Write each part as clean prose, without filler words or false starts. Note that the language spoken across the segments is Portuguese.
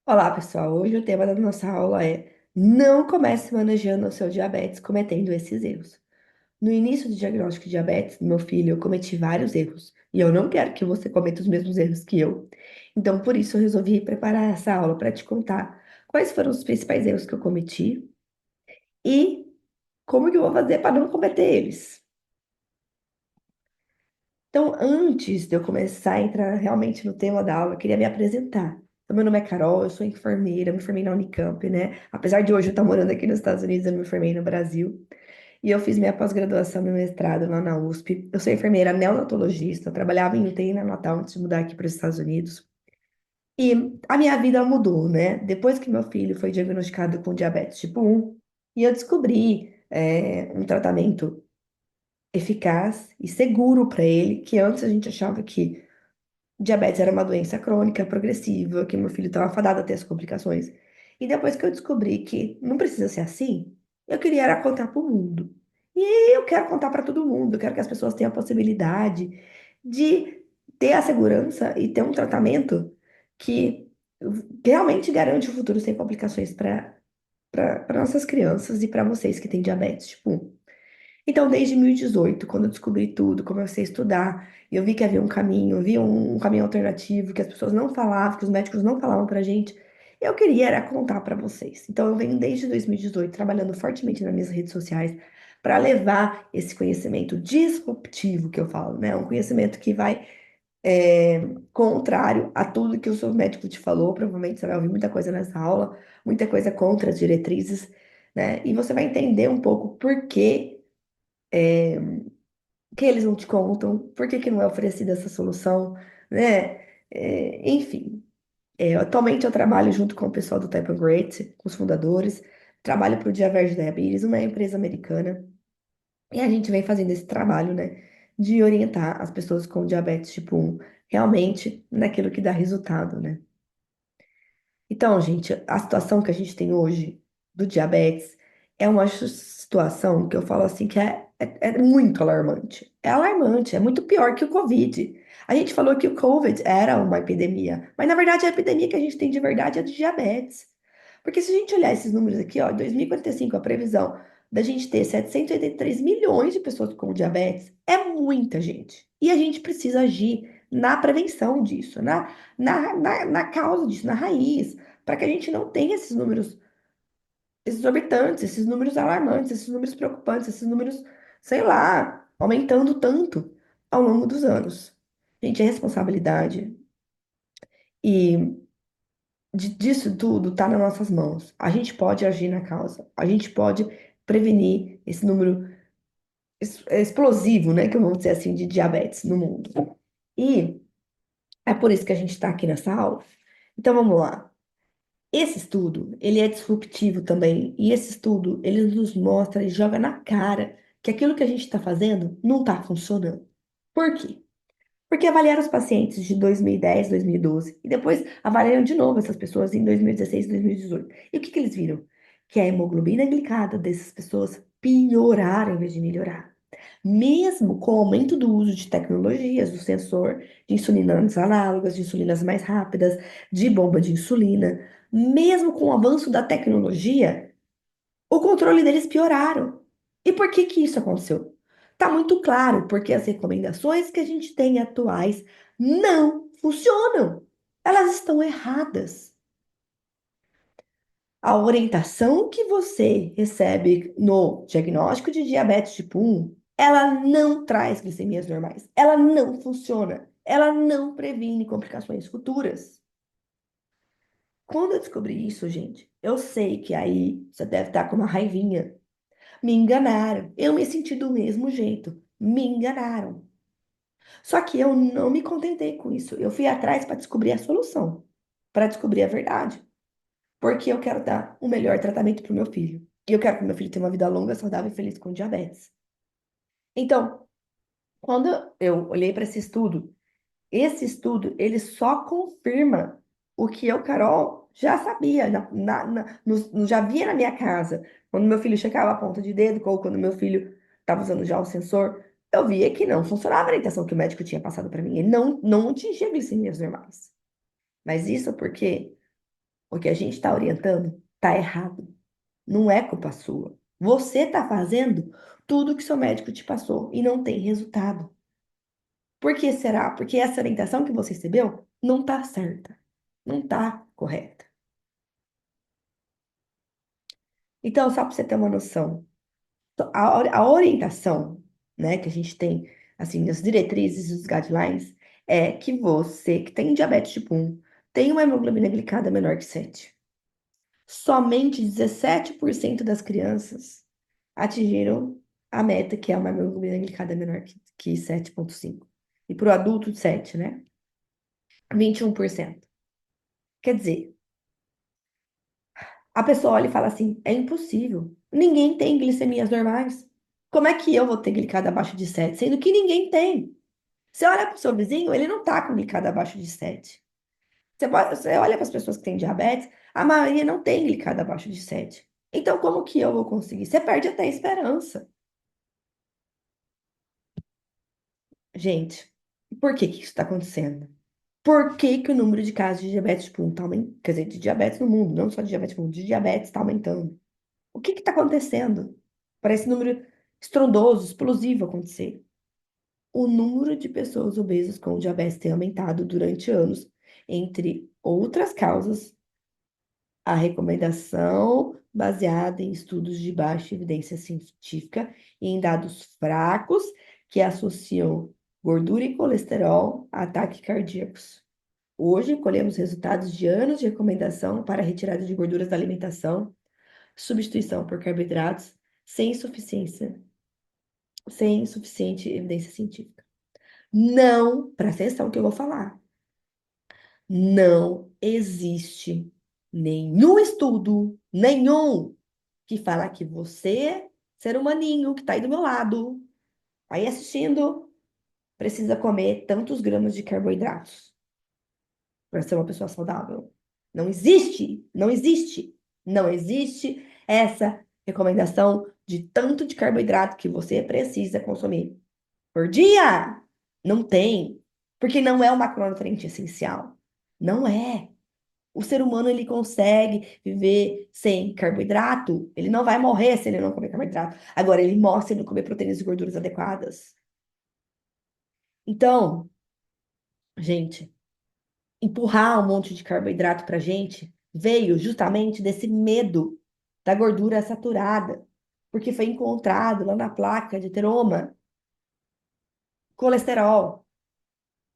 Olá, pessoal. Hoje o tema da nossa aula é: não comece manejando o seu diabetes cometendo esses erros. No início do diagnóstico de diabetes do meu filho, eu cometi vários erros e eu não quero que você cometa os mesmos erros que eu. Então, por isso, eu resolvi preparar essa aula para te contar quais foram os principais erros que eu cometi e como que eu vou fazer para não cometer eles. Então, antes de eu começar a entrar realmente no tema da aula, eu queria me apresentar. Então, meu nome é Carol, eu sou enfermeira, me formei na Unicamp, né? Apesar de hoje eu estar morando aqui nos Estados Unidos, eu me formei no Brasil. E eu fiz minha pós-graduação, meu mestrado lá na USP. Eu sou enfermeira neonatologista, eu trabalhava em UTI neonatal antes de mudar aqui para os Estados Unidos. E a minha vida mudou, né? Depois que meu filho foi diagnosticado com diabetes tipo 1, e eu descobri um tratamento eficaz e seguro para ele, que antes a gente achava que diabetes era uma doença crônica, progressiva, que meu filho estava fadado a ter as complicações. E depois que eu descobri que não precisa ser assim, eu queria era contar para o mundo. E eu quero contar para todo mundo, eu quero que as pessoas tenham a possibilidade de ter a segurança e ter um tratamento que realmente garante o futuro sem complicações para nossas crianças e para vocês que têm diabetes tipo 1. Então, desde 2018, quando eu descobri tudo, comecei a estudar, e eu vi que havia um caminho, havia um caminho alternativo, que as pessoas não falavam, que os médicos não falavam pra gente, eu queria era contar pra vocês. Então, eu venho desde 2018 trabalhando fortemente nas minhas redes sociais para levar esse conhecimento disruptivo que eu falo, né? Um conhecimento que vai contrário a tudo que o seu médico te falou. Provavelmente você vai ouvir muita coisa nessa aula, muita coisa contra as diretrizes, né? E você vai entender um pouco por que que eles não te contam, por que que não é oferecida essa solução, né? Enfim, atualmente eu trabalho junto com o pessoal do Type and Great, com os fundadores, trabalho para o Diaverge Diabetes, uma empresa americana, e a gente vem fazendo esse trabalho, né, de orientar as pessoas com diabetes tipo 1 realmente naquilo que dá resultado, né? Então, gente, a situação que a gente tem hoje do diabetes é uma situação que eu falo assim que é muito alarmante. É alarmante, é muito pior que o Covid. A gente falou que o Covid era uma epidemia, mas na verdade a epidemia que a gente tem de verdade é de diabetes. Porque se a gente olhar esses números aqui, ó, em 2045 a previsão da gente ter 783 milhões de pessoas com diabetes é muita gente. E a gente precisa agir na prevenção disso, na causa disso, na raiz, para que a gente não tenha esses números exorbitantes, esses números alarmantes, esses números preocupantes, esses números, sei lá, aumentando tanto ao longo dos anos. Gente, é responsabilidade. E disso tudo está nas nossas mãos. A gente pode agir na causa, a gente pode prevenir esse número explosivo, né, que vamos dizer assim, de diabetes no mundo. E é por isso que a gente está aqui nessa aula. Então vamos lá. Esse estudo, ele é disruptivo também, e esse estudo, ele nos mostra e joga na cara que aquilo que a gente está fazendo não está funcionando. Por quê? Porque avaliaram os pacientes de 2010, 2012, e depois avaliaram de novo essas pessoas em 2016, 2018. E o que que eles viram? Que a hemoglobina glicada dessas pessoas pioraram em vez de melhorar. Mesmo com o aumento do uso de tecnologias, do sensor de insulinas análogas, de insulinas mais rápidas, de bomba de insulina, mesmo com o avanço da tecnologia, o controle deles pioraram. E por que que isso aconteceu? Tá muito claro, porque as recomendações que a gente tem atuais não funcionam. Elas estão erradas. A orientação que você recebe no diagnóstico de diabetes tipo 1, ela não traz glicemias normais. Ela não funciona. Ela não previne complicações futuras. Quando eu descobri isso, gente, eu sei que aí você deve estar com uma raivinha. Me enganaram. Eu me senti do mesmo jeito. Me enganaram. Só que eu não me contentei com isso. Eu fui atrás para descobrir a solução, para descobrir a verdade. Porque eu quero dar o melhor tratamento para o meu filho. E eu quero que meu filho tenha uma vida longa, saudável e feliz com diabetes. Então, quando eu olhei para esse estudo, ele só confirma o que eu, Carol, já sabia, já via na minha casa. Quando meu filho checava a ponta de dedo, ou quando meu filho estava usando já o sensor, eu via que não funcionava a orientação que o médico tinha passado para mim. Ele não atingia glicemias normais. Mas isso porque O que a gente está orientando está errado. Não é culpa sua. Você está fazendo tudo que seu médico te passou e não tem resultado. Por que será? Porque essa orientação que você recebeu não está certa, não está correta. Então, só para você ter uma noção, a orientação, né, que a gente tem, assim, as diretrizes, os guidelines, é que você que tem diabetes tipo 1 tem uma hemoglobina glicada menor que 7. Somente 17% das crianças atingiram a meta, que é uma hemoglobina glicada menor que 7,5. E para o adulto, 7, né? 21%. Quer dizer, a pessoa olha e fala assim: é impossível. Ninguém tem glicemias normais. Como é que eu vou ter glicada abaixo de 7, sendo que ninguém tem? Você olha para o seu vizinho, ele não está com glicada abaixo de 7. Você olha para as pessoas que têm diabetes, a maioria não tem glicada abaixo de 7. Então, como que eu vou conseguir? Você perde até a esperança. Gente, por que que isso está acontecendo? Por que que o número de casos de diabetes tipo 1 está aumentando? Quer dizer, de diabetes no mundo, não só de diabetes tipo 1, de diabetes está aumentando. O que está acontecendo para esse número estrondoso, explosivo acontecer? O número de pessoas obesas com diabetes tem aumentado durante anos, entre outras causas, a recomendação baseada em estudos de baixa evidência científica e em dados fracos que associam gordura e colesterol a ataques cardíacos. Hoje, colhemos resultados de anos de recomendação para a retirada de gorduras da alimentação, substituição por carboidratos, sem suficiência, sem suficiente evidência científica. Não, presta atenção no que eu vou falar. Não existe nenhum estudo, nenhum, que fala que você, ser humaninho, que está aí do meu lado, aí assistindo, precisa comer tantos gramas de carboidratos para ser uma pessoa saudável. Não existe, não existe, não existe essa recomendação de tanto de carboidrato que você precisa consumir por dia. Não tem, porque não é um macronutriente essencial. Não é. O ser humano ele consegue viver sem carboidrato. Ele não vai morrer se ele não comer carboidrato. Agora, ele morre se ele não comer proteínas e gorduras adequadas. Então, gente, empurrar um monte de carboidrato pra gente veio justamente desse medo da gordura saturada, porque foi encontrado lá na placa de teroma colesterol.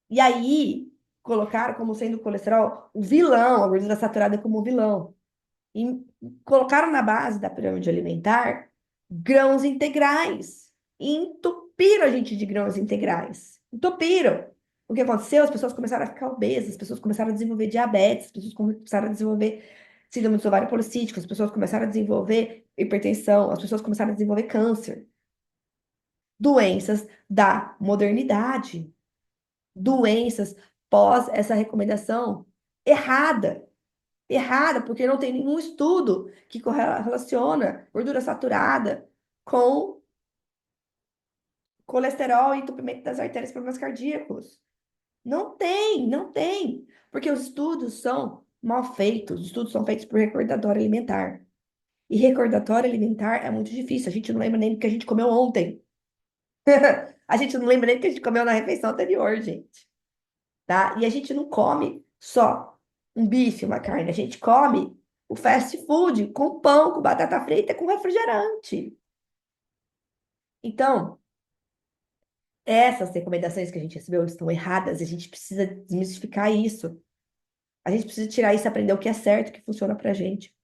E aí colocaram como sendo o colesterol o vilão, a gordura saturada como o vilão. E colocaram na base da pirâmide alimentar grãos integrais. E entupiram a gente de grãos integrais. Entupiram. O que aconteceu? As pessoas começaram a ficar obesas, as pessoas começaram a desenvolver diabetes, as pessoas começaram a desenvolver síndrome do ovário policístico, as pessoas começaram a desenvolver hipertensão, as pessoas começaram a desenvolver câncer. Doenças da modernidade. Doenças pós essa recomendação errada. Errada, porque não tem nenhum estudo que relaciona gordura saturada com colesterol e entupimento das artérias e problemas cardíacos. Não tem, não tem. Porque os estudos são mal feitos, os estudos são feitos por recordatório alimentar. E recordatório alimentar é muito difícil, a gente não lembra nem do que a gente comeu ontem. A gente não lembra nem do que a gente comeu na refeição anterior, gente. Tá? E a gente não come só um bife, uma carne, a gente come o fast food com pão, com batata frita, com refrigerante. Então, essas recomendações que a gente recebeu estão erradas, e a gente precisa desmistificar isso. A gente precisa tirar isso e aprender o que é certo, o que funciona pra gente.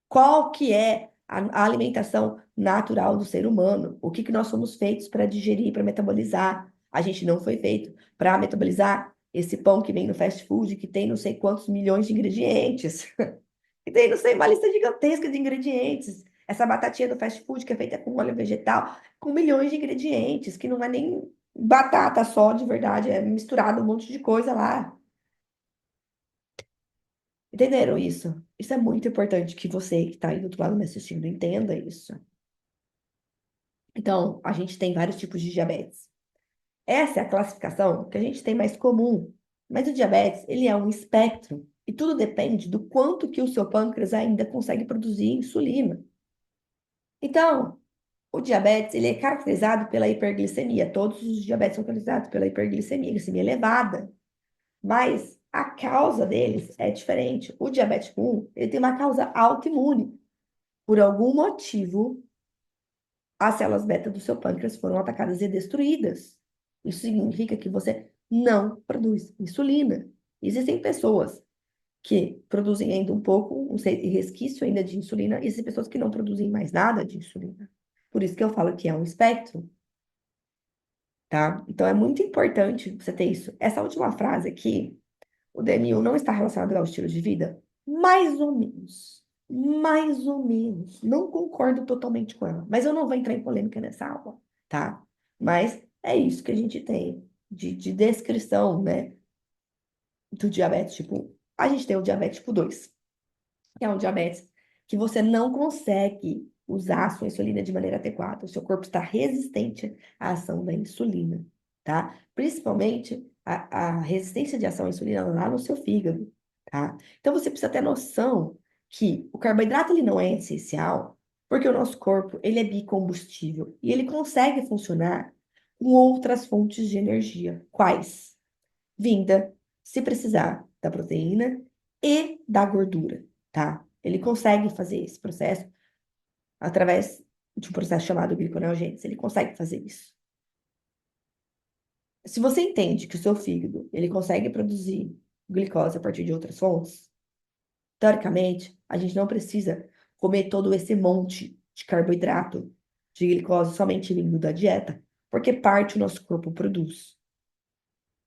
Qual que é a alimentação natural do ser humano? O que que nós somos feitos para digerir, para metabolizar? A gente não foi feito para metabolizar esse pão que vem no fast food, que tem não sei quantos milhões de ingredientes. E tem, não sei, uma lista gigantesca de ingredientes. Essa batatinha do fast food que é feita com óleo vegetal, com milhões de ingredientes, que não é nem batata só de verdade, é misturado um monte de coisa lá. Entenderam isso? Isso é muito importante que você que está aí do outro lado me assistindo entenda isso. Então, a gente tem vários tipos de diabetes. Essa é a classificação que a gente tem mais comum. Mas o diabetes, ele é um espectro. E tudo depende do quanto que o seu pâncreas ainda consegue produzir insulina. Então, o diabetes, ele é caracterizado pela hiperglicemia. Todos os diabetes são caracterizados pela hiperglicemia, glicemia elevada. Mas a causa deles é diferente. O diabetes tipo 1, ele tem uma causa autoimune. Por algum motivo, as células beta do seu pâncreas foram atacadas e destruídas. Isso significa que você não produz insulina. Existem pessoas que produzem ainda um pouco, um resquício ainda de insulina, e existem pessoas que não produzem mais nada de insulina. Por isso que eu falo que é um espectro, tá? Então é muito importante você ter isso. Essa última frase aqui, o DMU não está relacionado ao estilo de vida? Mais ou menos. Mais ou menos. Não concordo totalmente com ela, mas eu não vou entrar em polêmica nessa aula, tá? Mas é isso que a gente tem de descrição, né, do diabetes tipo 1. A gente tem o diabetes tipo 2, que é um diabetes que você não consegue usar a sua insulina de maneira adequada. O seu corpo está resistente à ação da insulina, tá? Principalmente a resistência de ação à insulina lá no seu fígado, tá? Então você precisa ter noção que o carboidrato ele não é essencial, porque o nosso corpo ele é bicombustível e ele consegue funcionar com outras fontes de energia. Quais? Vinda, se precisar, da proteína e da gordura, tá? Ele consegue fazer esse processo através de um processo chamado gliconeogênese. Ele consegue fazer isso. Se você entende que o seu fígado ele consegue produzir glicose a partir de outras fontes, teoricamente, a gente não precisa comer todo esse monte de carboidrato, de glicose somente vindo da dieta, porque parte o nosso corpo produz.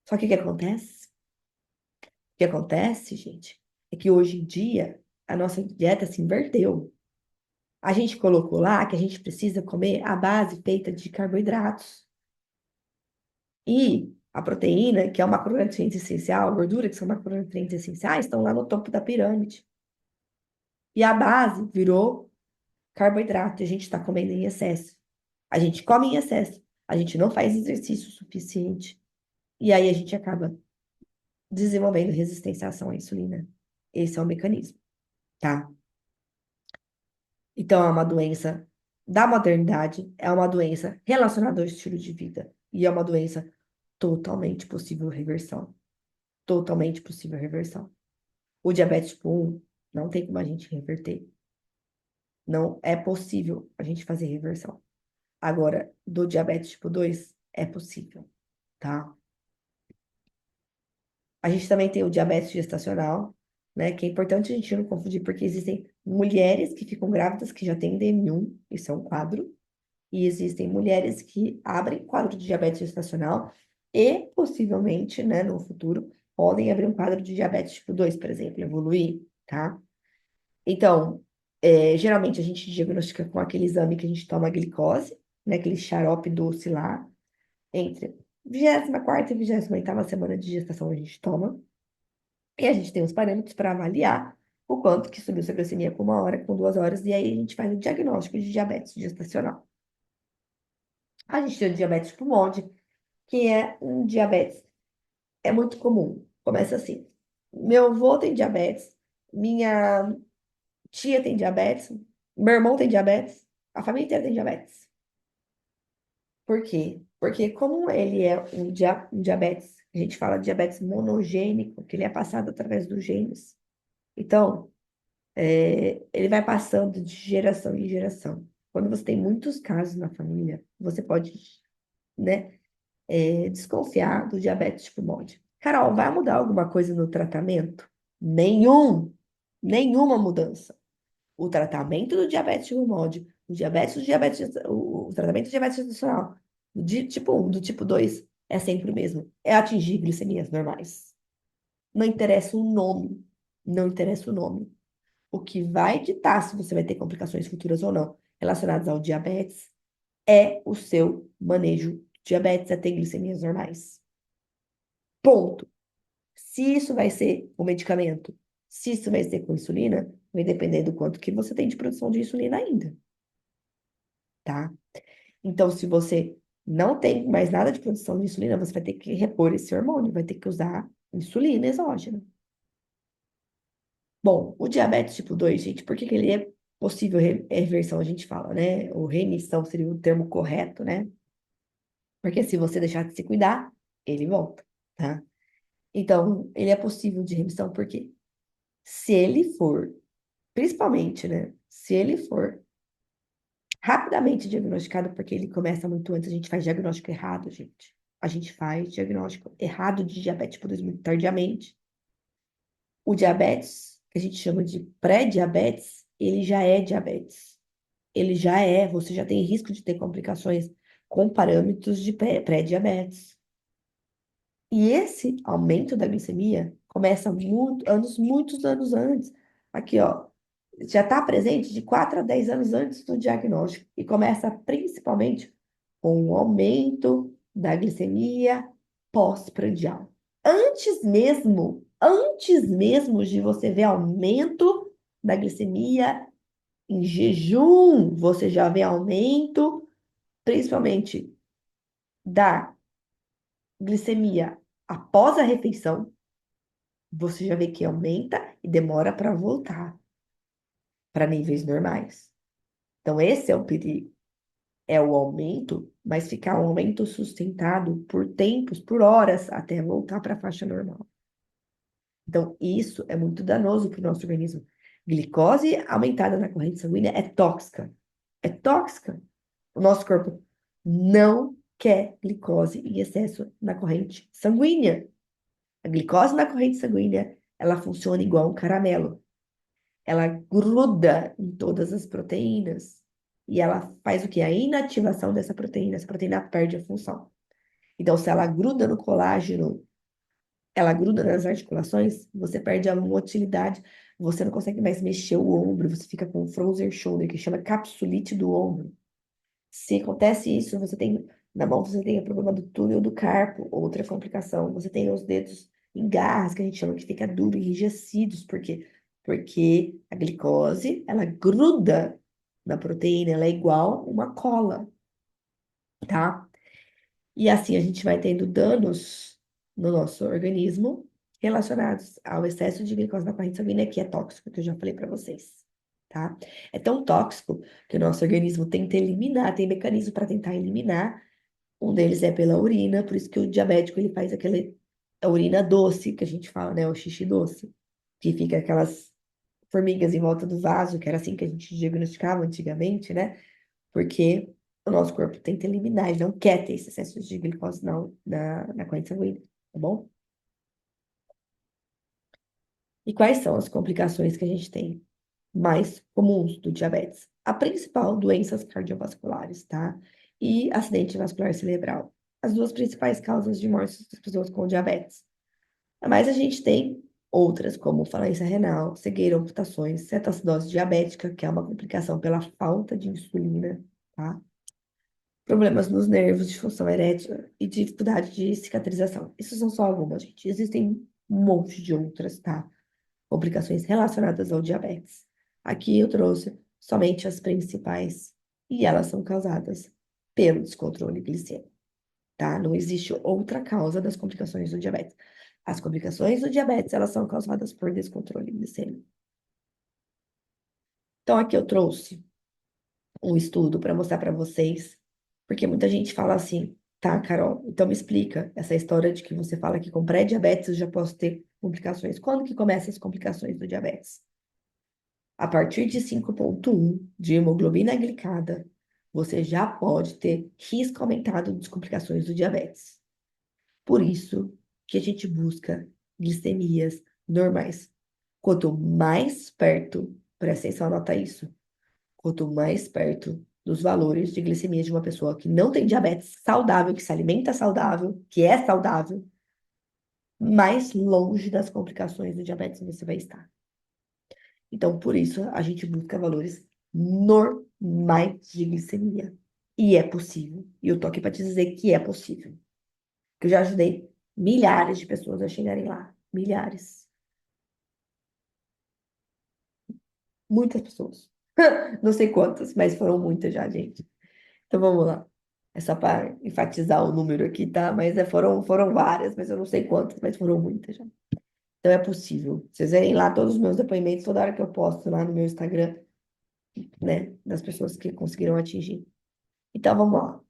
Só que o que acontece? O que acontece, gente, é que hoje em dia a nossa dieta se inverteu. A gente colocou lá que a gente precisa comer a base feita de carboidratos. E a proteína, que é um macronutriente essencial, a gordura, que são macronutrientes essenciais, estão lá no topo da pirâmide. E a base virou carboidrato, e a gente está comendo em excesso. A gente come em excesso, a gente não faz exercício suficiente, e aí a gente acaba desenvolvendo resistência à ação à insulina. Esse é o mecanismo, tá? Então, é uma doença da modernidade, é uma doença relacionada ao estilo de vida, e é uma doença totalmente possível reversão. Totalmente possível reversão. O diabetes tipo 1 não tem como a gente reverter. Não é possível a gente fazer reversão. Agora, do diabetes tipo 2, é possível, tá? A gente também tem o diabetes gestacional, né? Que é importante a gente não confundir, porque existem mulheres que ficam grávidas que já têm DM1, isso é um quadro, e existem mulheres que abrem quadro de diabetes gestacional e possivelmente, né, no futuro, podem abrir um quadro de diabetes tipo 2, por exemplo, evoluir, tá? Então, geralmente a gente diagnostica com aquele exame que a gente toma a glicose, né, aquele xarope doce lá, entre 24ª e 28ª semana de gestação a gente toma, e a gente tem os parâmetros para avaliar o quanto que subiu sua glicemia com 1 hora, com 2 horas, e aí a gente faz o diagnóstico de diabetes gestacional. A gente tem o diabetes tipo MOD, que é um diabetes, é muito comum. Começa assim: meu avô tem diabetes, minha tia tem diabetes, meu irmão tem diabetes, a família inteira tem diabetes. Por quê? Porque como ele é um diabetes, a gente fala de diabetes monogênico, que ele é passado através dos genes. Então, ele vai passando de geração em geração. Quando você tem muitos casos na família, você pode, né, desconfiar do diabetes tipo MOD. Carol, vai mudar alguma coisa no tratamento? Nenhuma mudança. O tratamento do diabetes tipo MOD, o tratamento do diabetes gestacional, do tipo 1, do tipo 2, é sempre o mesmo. É atingir glicemias normais. Não interessa o nome. Não interessa o nome. O que vai ditar se você vai ter complicações futuras ou não relacionadas ao diabetes é o seu manejo de diabetes, é ter glicemias normais. Ponto. Se isso vai ser com medicamento, se isso vai ser com insulina, vai depender do quanto que você tem de produção de insulina ainda, tá? Então, se você não tem mais nada de produção de insulina, você vai ter que repor esse hormônio, vai ter que usar insulina exógena. Bom, o diabetes tipo 2, gente, por que que ele é possível reversão, a gente fala, né? Ou remissão seria o termo correto, né? Porque se você deixar de se cuidar, ele volta, tá? Então, ele é possível de remissão porque se ele for, principalmente, né? Se ele for rapidamente diagnosticado, porque ele começa muito antes, a gente faz diagnóstico errado, gente. A gente faz diagnóstico errado de diabetes tipo 2 muito tardiamente. O diabetes, que a gente chama de pré-diabetes, ele já é diabetes. Ele já é, você já tem risco de ter complicações com parâmetros de pré-diabetes. E esse aumento da glicemia começa muitos anos antes. Aqui, ó, já está presente de 4 a 10 anos antes do diagnóstico e começa principalmente com o aumento da glicemia pós-prandial. Antes mesmo de você ver aumento da glicemia em jejum, você já vê aumento, principalmente da glicemia após a refeição, você já vê que aumenta e demora para voltar para níveis normais. Então, esse é o perigo. É o aumento, mas ficar um aumento sustentado por tempos, por horas, até voltar para a faixa normal. Então, isso é muito danoso para o nosso organismo. Glicose aumentada na corrente sanguínea é tóxica. É tóxica. O nosso corpo não quer glicose em excesso na corrente sanguínea. A glicose na corrente sanguínea, ela funciona igual um caramelo. Ela gruda em todas as proteínas e ela faz o quê? A inativação dessa proteína. Essa proteína perde a função. Então, se ela gruda no colágeno, ela gruda nas articulações, você perde a motilidade, você não consegue mais mexer o ombro, você fica com um frozen shoulder, que chama capsulite do ombro. Se acontece isso, você tem na mão, você tem o problema do túnel do carpo, outra complicação. Você tem os dedos em garras, que a gente chama que fica duro, enrijecidos. Por quê? Porque a glicose, ela gruda na proteína, ela é igual uma cola, tá? E assim a gente vai tendo danos no nosso organismo relacionados ao excesso de glicose na corrente sanguínea, que é tóxico, que eu já falei para vocês, tá? É tão tóxico que o nosso organismo tenta eliminar, tem mecanismo para tentar eliminar. Um deles é pela urina, por isso que o diabético ele faz aquela a urina doce, que a gente fala, né? O xixi doce, que fica aquelas formigas em volta do vaso, que era assim que a gente diagnosticava antigamente, né? Porque o nosso corpo tenta eliminar, ele não quer ter esse excesso de glicose na corrente sanguínea, tá bom? E quais são as complicações que a gente tem mais comuns do diabetes? A principal, doenças cardiovasculares, tá? E acidente vascular cerebral. As duas principais causas de morte das pessoas com diabetes. Mas a gente tem outras, como falência renal, cegueira, amputações, cetoacidose diabética, que é uma complicação pela falta de insulina, tá? Problemas nos nervos, disfunção erétil e dificuldade de cicatrização. Isso são só algumas, gente. Existem um monte de outras, tá? Complicações relacionadas ao diabetes. Aqui eu trouxe somente as principais e elas são causadas pelo descontrole glicêmico, tá? Não existe outra causa das complicações do diabetes. As complicações do diabetes, elas são causadas por descontrole glicêmico. Então, aqui eu trouxe um estudo para mostrar para vocês, porque muita gente fala assim, tá, Carol, então me explica essa história de que você fala que com pré-diabetes eu já posso ter complicações. Quando que começam as complicações do diabetes? A partir de 5,1 de hemoglobina glicada, você já pode ter risco aumentado de complicações do diabetes. Por isso que a gente busca glicemias normais. Quanto mais perto, presta atenção, anota isso. Quanto mais perto dos valores de glicemia de uma pessoa que não tem diabetes saudável, que se alimenta saudável, que é saudável, mais longe das complicações do diabetes você vai estar. Então, por isso, a gente busca valores normais de glicemia. E é possível. E eu tô aqui para te dizer que é possível. Que eu já ajudei milhares de pessoas a chegarem lá. Milhares. Muitas pessoas. Não sei quantas, mas foram muitas já, gente. Então vamos lá. É só para enfatizar o número aqui, tá? Mas foram várias, mas eu não sei quantas, mas foram muitas já. Então é possível. Vocês verem lá todos os meus depoimentos, toda hora que eu posto lá no meu Instagram, né, das pessoas que conseguiram atingir. Então vamos lá.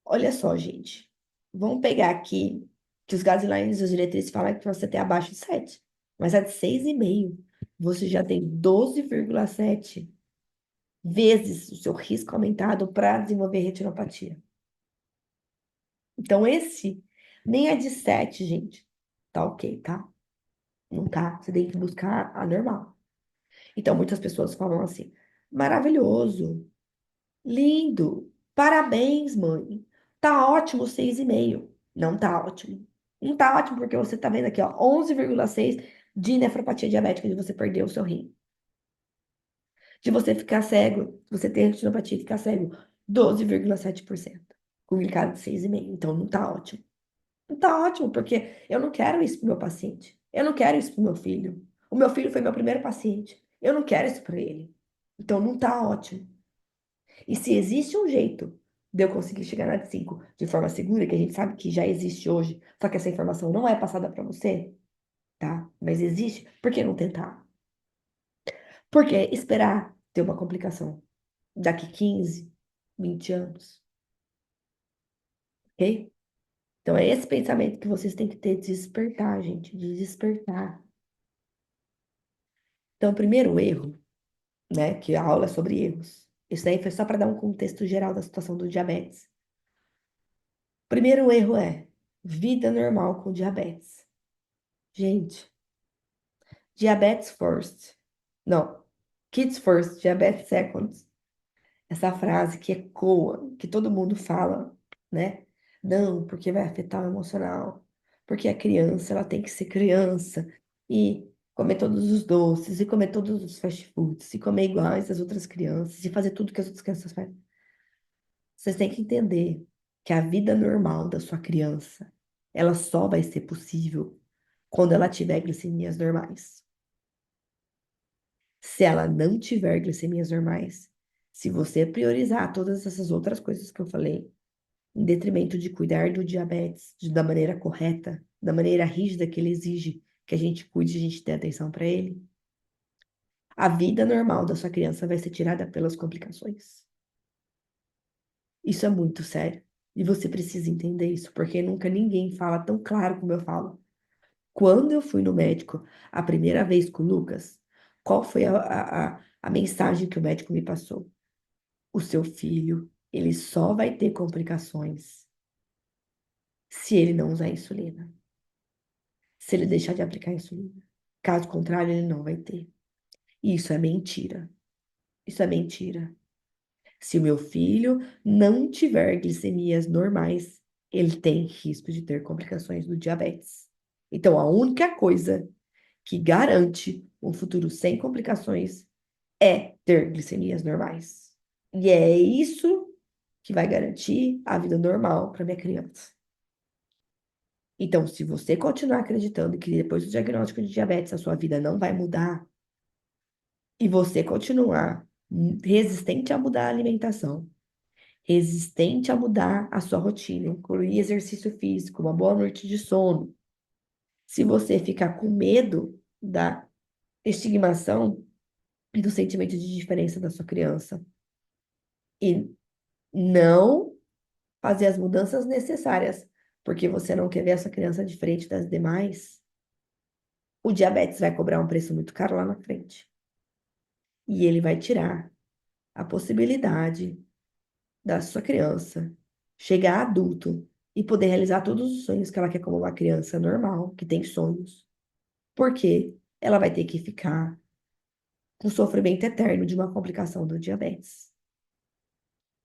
Olha só, gente. Vamos pegar aqui que os guidelines, as diretrizes falam que você tem abaixo de 7, mas a de 6,5, você já tem 12,7 vezes o seu risco aumentado para desenvolver retinopatia. Então, esse nem é de 7, gente. Tá ok, tá? Não tá. Você tem que buscar a normal. Então, muitas pessoas falam assim: maravilhoso, lindo, parabéns, mãe. Tá ótimo 6,5. Não tá ótimo. Não tá ótimo porque você tá vendo aqui, ó, 11,6 de nefropatia diabética, de você perder o seu rim. De você ficar cego, você ter retinopatia e ficar cego, 12,7%. Com glicado de 6,5. Então, não tá ótimo. Não tá ótimo, porque eu não quero isso pro meu paciente. Eu não quero isso pro meu filho. O meu filho foi meu primeiro paciente. Eu não quero isso para ele. Então, não tá ótimo. E se existe um jeito de eu conseguir chegar na de 5 de forma segura, que a gente sabe que já existe hoje, só que essa informação não é passada para você, tá? Mas existe, por que não tentar? Por que esperar ter uma complicação daqui 15, 20 anos, ok? Então é esse pensamento que vocês têm que ter de despertar, gente, de despertar. Então, o primeiro erro, né, que a aula é sobre erros. Isso aí foi só para dar um contexto geral da situação do diabetes. O primeiro erro é vida normal com diabetes. Gente, diabetes first. Não, kids first, diabetes second. Essa frase que ecoa, que todo mundo fala, né? Não, porque vai afetar o emocional. Porque a criança, ela tem que ser criança e comer todos os doces, e comer todos os fast foods, e comer iguais às outras crianças, e fazer tudo que as outras crianças fazem. Vocês têm que entender que a vida normal da sua criança, ela só vai ser possível quando ela tiver glicemias normais. Se ela não tiver glicemias normais, se você priorizar todas essas outras coisas que eu falei, em detrimento de cuidar do diabetes da maneira correta, da maneira rígida que ele exige que a gente cuide, a gente dê atenção para ele, a vida normal da sua criança vai ser tirada pelas complicações. Isso é muito sério. E você precisa entender isso, porque nunca ninguém fala tão claro como eu falo. Quando eu fui no médico a primeira vez com o Lucas, qual foi a mensagem que o médico me passou? O seu filho, ele só vai ter complicações se ele não usar insulina, se ele deixar de aplicar insulina. Caso contrário, ele não vai ter. E isso é mentira. Isso é mentira. Se o meu filho não tiver glicemias normais, ele tem risco de ter complicações do diabetes. Então, a única coisa que garante um futuro sem complicações é ter glicemias normais. E é isso que vai garantir a vida normal para minha criança. Então, se você continuar acreditando que depois do diagnóstico de diabetes a sua vida não vai mudar, e você continuar resistente a mudar a alimentação, resistente a mudar a sua rotina, incluir exercício físico, uma boa noite de sono, se você ficar com medo da estigmação e do sentimento de diferença da sua criança e não fazer as mudanças necessárias, porque você não quer ver essa criança diferente das demais, o diabetes vai cobrar um preço muito caro lá na frente. E ele vai tirar a possibilidade da sua criança chegar adulto e poder realizar todos os sonhos que ela quer como uma criança normal, que tem sonhos. Porque ela vai ter que ficar com sofrimento eterno de uma complicação do diabetes.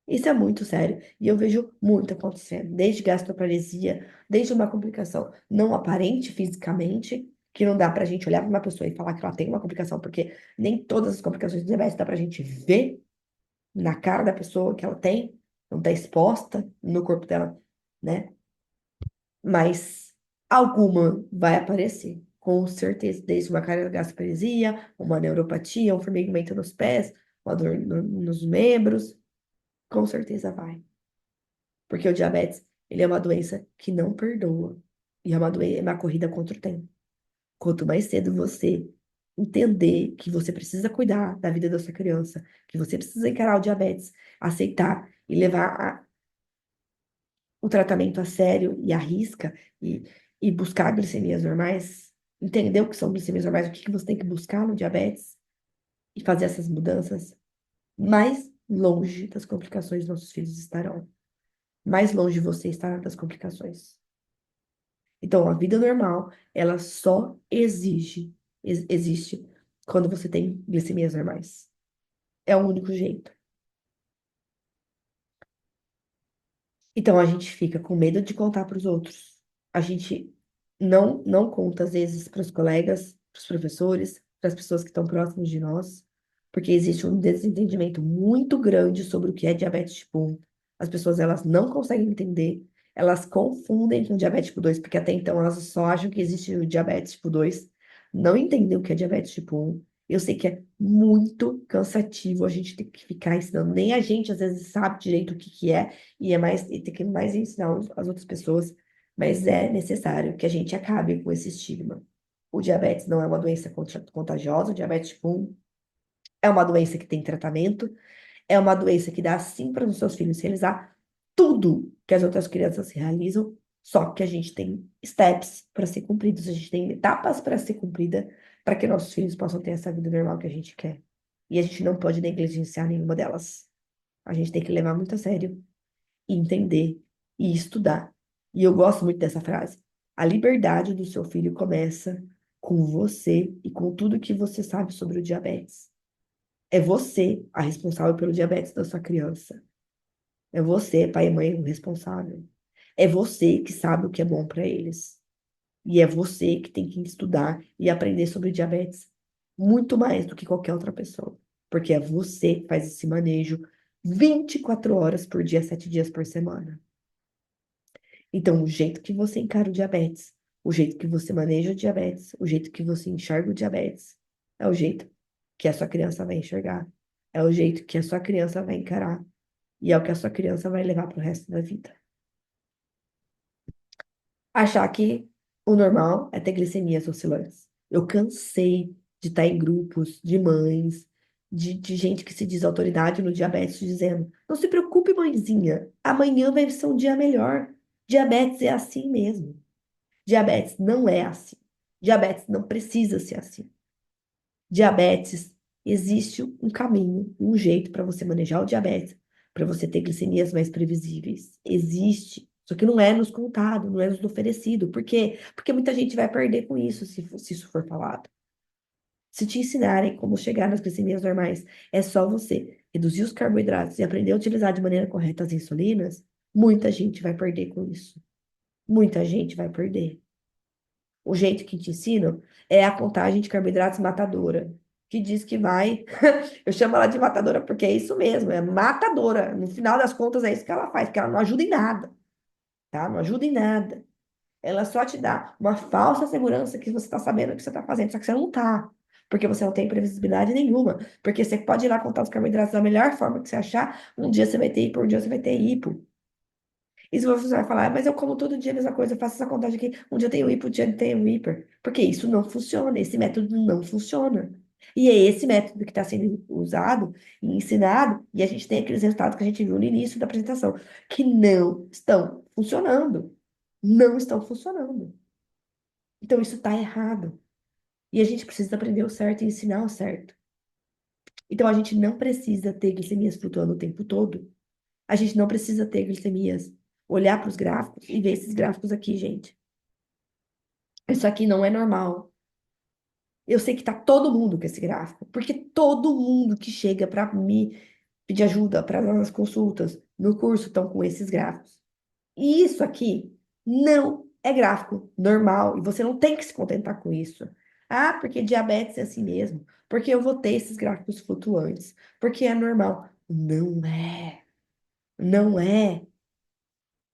Isso é muito sério e eu vejo muito acontecendo, desde gastroparesia, desde uma complicação não aparente fisicamente, que não dá pra gente olhar para uma pessoa e falar que ela tem uma complicação, porque nem todas as complicações do diabetes dá pra gente ver na cara da pessoa que ela tem, não tá exposta no corpo dela, né? Mas alguma vai aparecer, com certeza, desde uma gastroparesia, uma neuropatia, um formigamento nos pés, uma dor nos membros, com certeza vai. Porque o diabetes, ele é uma doença que não perdoa. E é uma corrida contra o tempo. Quanto mais cedo você entender que você precisa cuidar da vida da sua criança, que você precisa encarar o diabetes, aceitar e levar o tratamento a sério e à risca e buscar glicemias normais, entender o que são glicemias normais, o que que você tem que buscar no diabetes e fazer essas mudanças, mais longe das complicações nossos filhos estarão. Mais longe você estará das complicações. Então, a vida normal, ela só existe quando você tem glicemias normais. É o único jeito. Então, a gente fica com medo de contar para os outros. A gente não conta, às vezes, para os colegas, para os professores, para as pessoas que estão próximas de nós, porque existe um desentendimento muito grande sobre o que é diabetes tipo 1. As pessoas, elas não conseguem entender, elas confundem com diabetes tipo 2, porque até então elas só acham que existe o diabetes tipo 2, não entendem o que é diabetes tipo 1. Eu sei que é muito cansativo a gente ter que ficar ensinando, nem a gente às vezes sabe direito o que que é, e tem que mais ensinar as outras pessoas, mas é necessário que a gente acabe com esse estigma. O diabetes não é uma doença contagiosa, o diabetes tipo 1 é uma doença que tem tratamento, é uma doença que dá sim para os seus filhos realizar tudo que as outras crianças realizam, só que a gente tem steps para ser cumpridos, a gente tem etapas para ser cumprida para que nossos filhos possam ter essa vida normal que a gente quer. E a gente não pode negligenciar nenhuma delas. A gente tem que levar muito a sério e entender e estudar. E eu gosto muito dessa frase. A liberdade do seu filho começa com você e com tudo que você sabe sobre o diabetes. É você a responsável pelo diabetes da sua criança. É você, pai e mãe, o responsável. É você que sabe o que é bom para eles. E é você que tem que estudar e aprender sobre diabetes muito mais do que qualquer outra pessoa. Porque é você que faz esse manejo 24 horas por dia, 7 dias por semana. Então, o jeito que você encara o diabetes, o jeito que você maneja o diabetes, o jeito que você enxerga o diabetes, é o jeito que a sua criança vai enxergar. É o jeito que a sua criança vai encarar. E é o que a sua criança vai levar pro resto da vida. Achar que o normal é ter glicemias oscilantes. Eu cansei de estar em grupos de mães, de gente que se diz autoridade no diabetes, dizendo: não se preocupe, mãezinha, amanhã vai ser um dia melhor. Diabetes é assim mesmo. Diabetes não é assim. Diabetes não precisa ser assim. Diabetes, existe um caminho, um jeito para você manejar o diabetes, para você ter glicemias mais previsíveis. Existe. Só que não é nos contado, não é nos oferecido. Por quê? Porque muita gente vai perder com isso se isso for falado. Se te ensinarem como chegar nas glicemias normais, é só você reduzir os carboidratos e aprender a utilizar de maneira correta as insulinas, muita gente vai perder com isso. Muita gente vai perder. O jeito que te ensinam é a contagem de carboidratos matadora, que diz que vai. Eu chamo ela de matadora porque é isso mesmo, é matadora. No final das contas, é isso que ela faz, porque ela não ajuda em nada, tá? Não ajuda em nada. Ela só te dá uma falsa segurança que você está sabendo o que você está fazendo, só que você não tá. Porque você não tem previsibilidade nenhuma. Porque você pode ir lá contar os carboidratos da melhor forma que você achar. Um dia você vai ter hipo, um dia você vai ter hipo. E se você vai falar, mas eu como todo dia a mesma coisa, eu faço essa contagem aqui, um dia eu tenho hipo, um dia eu tenho hiper. Porque isso não funciona, esse método não funciona. E é esse método que está sendo usado e ensinado, e a gente tem aqueles resultados que a gente viu no início da apresentação, que não estão funcionando. Não estão funcionando. Então isso está errado. E a gente precisa aprender o certo e ensinar o certo. Então a gente não precisa ter glicemias flutuando o tempo todo. A gente não precisa ter glicemias, olhar para os gráficos e ver esses gráficos aqui, gente. Isso aqui não é normal. Eu sei que tá todo mundo com esse gráfico, porque todo mundo que chega para me pedir ajuda para as consultas no curso estão com esses gráficos. E isso aqui não é gráfico normal e você não tem que se contentar com isso. Ah, porque diabetes é assim mesmo, porque eu vou ter esses gráficos flutuantes, porque é normal. Não é. Não é.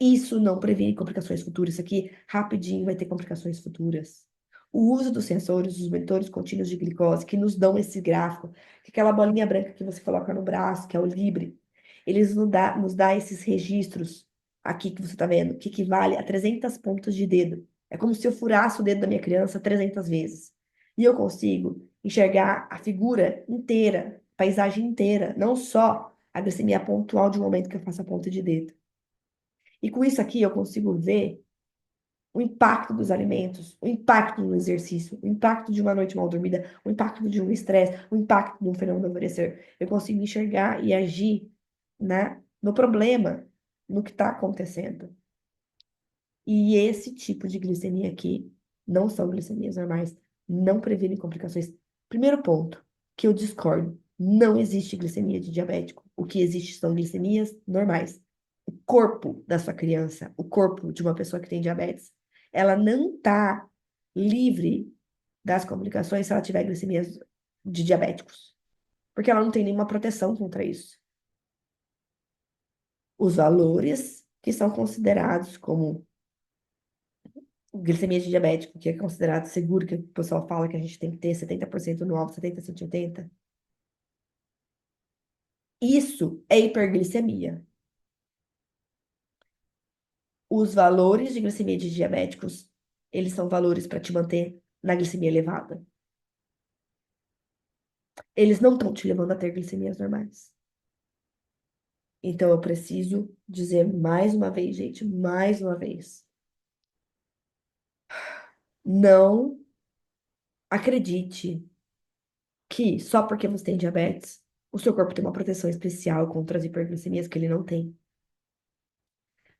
Isso não previne complicações futuras. Isso aqui, rapidinho, vai ter complicações futuras. O uso dos sensores, os monitores contínuos de glicose, que nos dão esse gráfico, que é aquela bolinha branca que você coloca no braço, que é o Libre, eles nos dá esses registros aqui que você está vendo, que equivale a 300 pontos de dedo. É como se eu furasse o dedo da minha criança 300 vezes. E eu consigo enxergar a figura inteira, a paisagem inteira, não só a glicemia pontual de um momento que eu faço a ponta de dedo. E com isso aqui eu consigo ver o impacto dos alimentos, o impacto do exercício, o impacto de uma noite mal dormida, o impacto de um estresse, o impacto de um fenômeno alvorecer. Eu consigo enxergar e agir, né, no problema, no que está acontecendo. E esse tipo de glicemia aqui não são glicemias normais, não previnem complicações. Primeiro ponto, que eu discordo, não existe glicemia de diabético. O que existe são glicemias normais. O corpo da sua criança, o corpo de uma pessoa que tem diabetes, ela não está livre das complicações se ela tiver glicemias de diabéticos, porque ela não tem nenhuma proteção contra isso. Os valores que são considerados como glicemia de diabético, que é considerado seguro, que o pessoal fala que a gente tem que ter 70% no alto, 70, 180. Isso é hiperglicemia. Os valores de glicemia de diabéticos, eles são valores para te manter na glicemia elevada. Eles não estão te levando a ter glicemias normais. Então, eu preciso dizer mais uma vez, gente, mais uma vez. Não acredite que só porque você tem diabetes, o seu corpo tem uma proteção especial contra as hiperglicemias que ele não tem.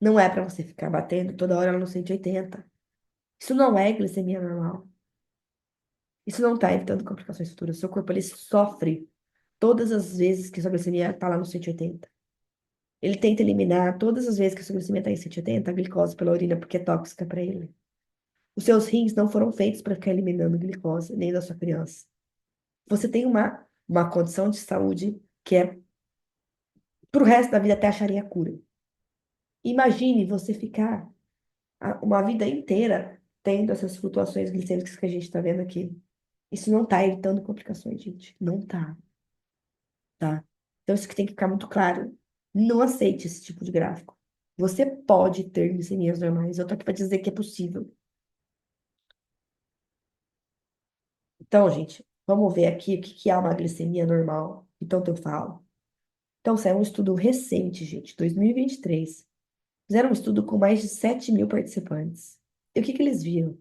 Não é para você ficar batendo toda hora no 180. Isso não é glicemia normal. Isso não está evitando complicações futuras. Seu corpo, ele sofre todas as vezes que sua glicemia está lá no 180. Ele tenta eliminar todas as vezes que sua glicemia está em 180, a glicose pela urina, porque é tóxica para ele. Os seus rins não foram feitos para ficar eliminando glicose, nem da sua criança. Você tem uma condição de saúde que é pro resto da vida até acharia a cura. Imagine você ficar uma vida inteira tendo essas flutuações glicêmicas que a gente está vendo aqui. Isso não está evitando complicações, gente. Não tá, tá? Então isso que tem que ficar muito claro. Não aceite esse tipo de gráfico. Você pode ter glicemias normais. Eu tô aqui para dizer que é possível. Então, gente, vamos ver aqui o que que é uma glicemia normal. Então, eu falo. Então, saiu um estudo recente, gente, 2023. Fizeram um estudo com mais de 7 mil participantes. E o que que eles viram?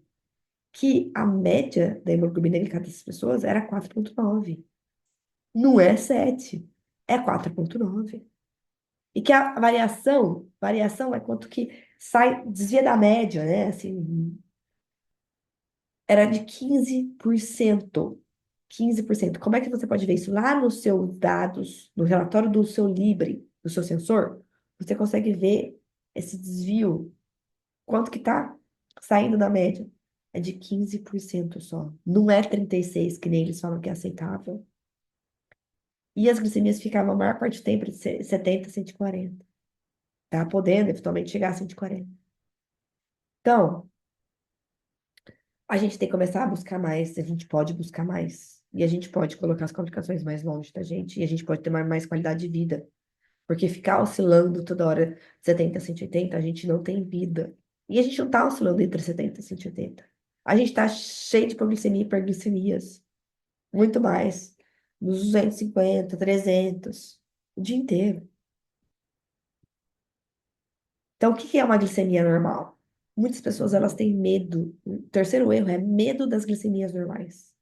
Que a média da hemoglobina glicada dessas pessoas era 4,9. Não é 7, é 4,9. E que a variação é quanto que sai, desvia da média, né? Assim, era de 15%. 15%. Como é que você pode ver isso? Lá nos seus dados, no relatório do seu Libre, do seu sensor, você consegue ver esse desvio, quanto que tá saindo da média. É de 15% só. Não é 36%, que nem eles falam que é aceitável. E as glicemias ficavam a maior parte do tempo de 70 a 140. Tá podendo eventualmente chegar a 140. Então, a gente tem que começar a buscar mais, a gente pode buscar mais. E a gente pode colocar as complicações mais longe da gente, e a gente pode ter mais qualidade de vida. Porque ficar oscilando toda hora 70, 180, a gente não tem vida. E a gente não tá oscilando entre 70 e 180. A gente tá cheio de hipoglicemia e hiperglicemias. Muito mais. Nos 250, 300. O dia inteiro. Então, o que que é uma glicemia normal? Muitas pessoas elas têm medo. O terceiro erro é medo das glicemias normais.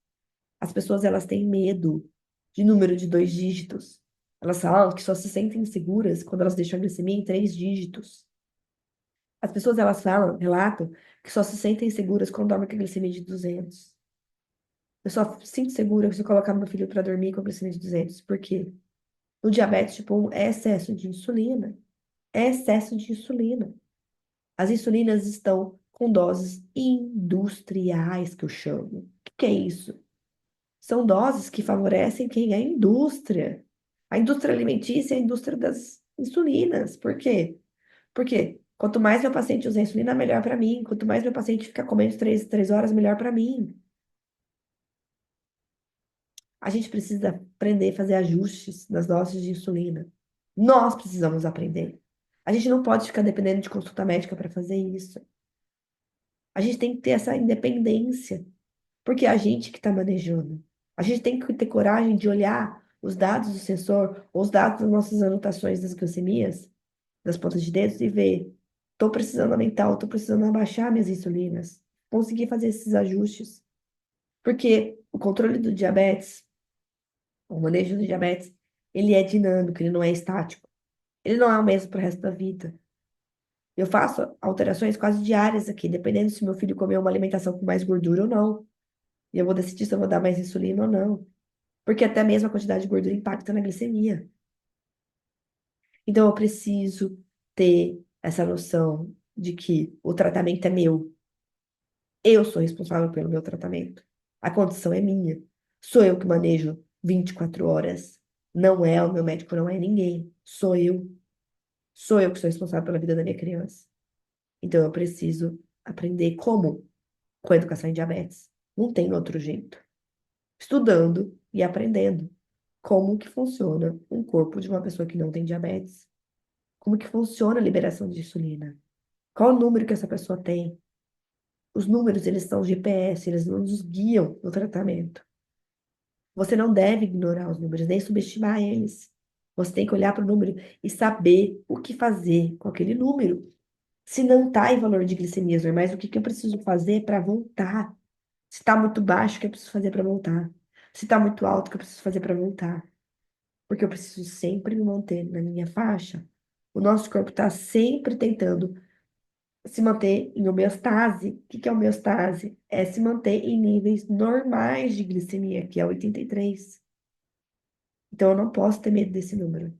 As pessoas elas têm medo de número de 2 dígitos. Elas falam que só se sentem seguras quando elas deixam a glicemia em 3 dígitos. As pessoas elas falam, relatam, que só se sentem seguras quando dormem com a glicemia de 200. Eu só sinto segura se eu colocar meu filho para dormir com a glicemia de 200. Por quê? O diabetes tipo 1 é excesso de insulina. É excesso de insulina. As insulinas estão com doses industriais, que eu chamo. O que é isso? São doses que favorecem quem é indústria. A indústria alimentícia é a indústria das insulinas. Por quê? Porque quanto mais meu paciente usa insulina, melhor para mim. Quanto mais meu paciente fica comendo três horas, melhor para mim. A gente precisa aprender a fazer ajustes nas doses de insulina. Nós precisamos aprender. A gente não pode ficar dependendo de consulta médica para fazer isso. A gente tem que ter essa independência, porque é a gente que está manejando. A gente tem que ter coragem de olhar os dados do sensor, ou os dados das nossas anotações das glicemias, das pontas de dedos, e ver: estou precisando aumentar, estou precisando abaixar minhas insulinas. Conseguir fazer esses ajustes. Porque o controle do diabetes, o manejo do diabetes, ele é dinâmico, ele não é estático. Ele não é o mesmo para o resto da vida. Eu faço alterações quase diárias aqui, dependendo se meu filho comer uma alimentação com mais gordura ou não. E eu vou decidir se eu vou dar mais insulina ou não. Porque até mesmo a quantidade de gordura impacta na glicemia. Então eu preciso ter essa noção de que o tratamento é meu. Eu sou responsável pelo meu tratamento. A condição é minha. Sou eu que manejo 24 horas. Não é o meu médico, não é ninguém. Sou eu. Sou eu que sou responsável pela vida da minha criança. Então eu preciso aprender como com a educação em diabetes. Não tem outro jeito. Estudando e aprendendo como que funciona um corpo de uma pessoa que não tem diabetes. Como que funciona a liberação de insulina. Qual o número que essa pessoa tem. Os números, eles são GPS, eles não nos guiam no tratamento. Você não deve ignorar os números, nem subestimar eles. Você tem que olhar para o número e saber o que fazer com aquele número. Se não está em valor de glicemias normais, o que que eu preciso fazer para voltar? Se está muito baixo, o que eu preciso fazer para voltar? Se está muito alto, o que eu preciso fazer para voltar? Porque eu preciso sempre me manter na minha faixa. O nosso corpo está sempre tentando se manter em homeostase. O que que é homeostase? É se manter em níveis normais de glicemia, que é 83. Então, eu não posso ter medo desse número.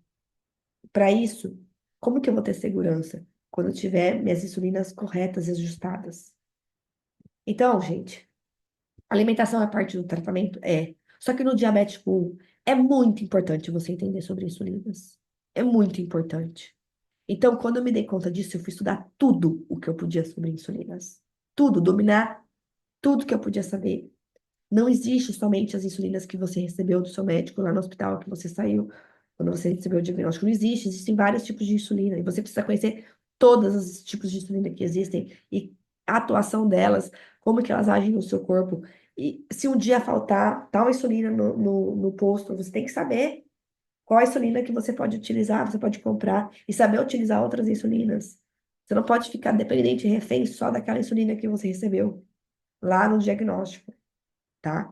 Para isso, como que eu vou ter segurança? Quando eu tiver minhas insulinas corretas e ajustadas. Então, gente, alimentação é parte do tratamento? É. Só que no diabético 1, é muito importante você entender sobre insulinas. É muito importante. Então, quando eu me dei conta disso, eu fui estudar tudo o que eu podia sobre insulinas. Tudo, dominar tudo que eu podia saber. Não existe somente as insulinas que você recebeu do seu médico lá no hospital, que você saiu, quando você recebeu o diagnóstico. Não existe, existem vários tipos de insulina. E você precisa conhecer todos os tipos de insulina que existem e a atuação delas, como que elas agem no seu corpo. E se um dia faltar tal insulina no posto, você tem que saber qual a insulina que você pode utilizar, você pode comprar e saber utilizar outras insulinas. Você não pode ficar dependente e refém só daquela insulina que você recebeu lá no diagnóstico, tá?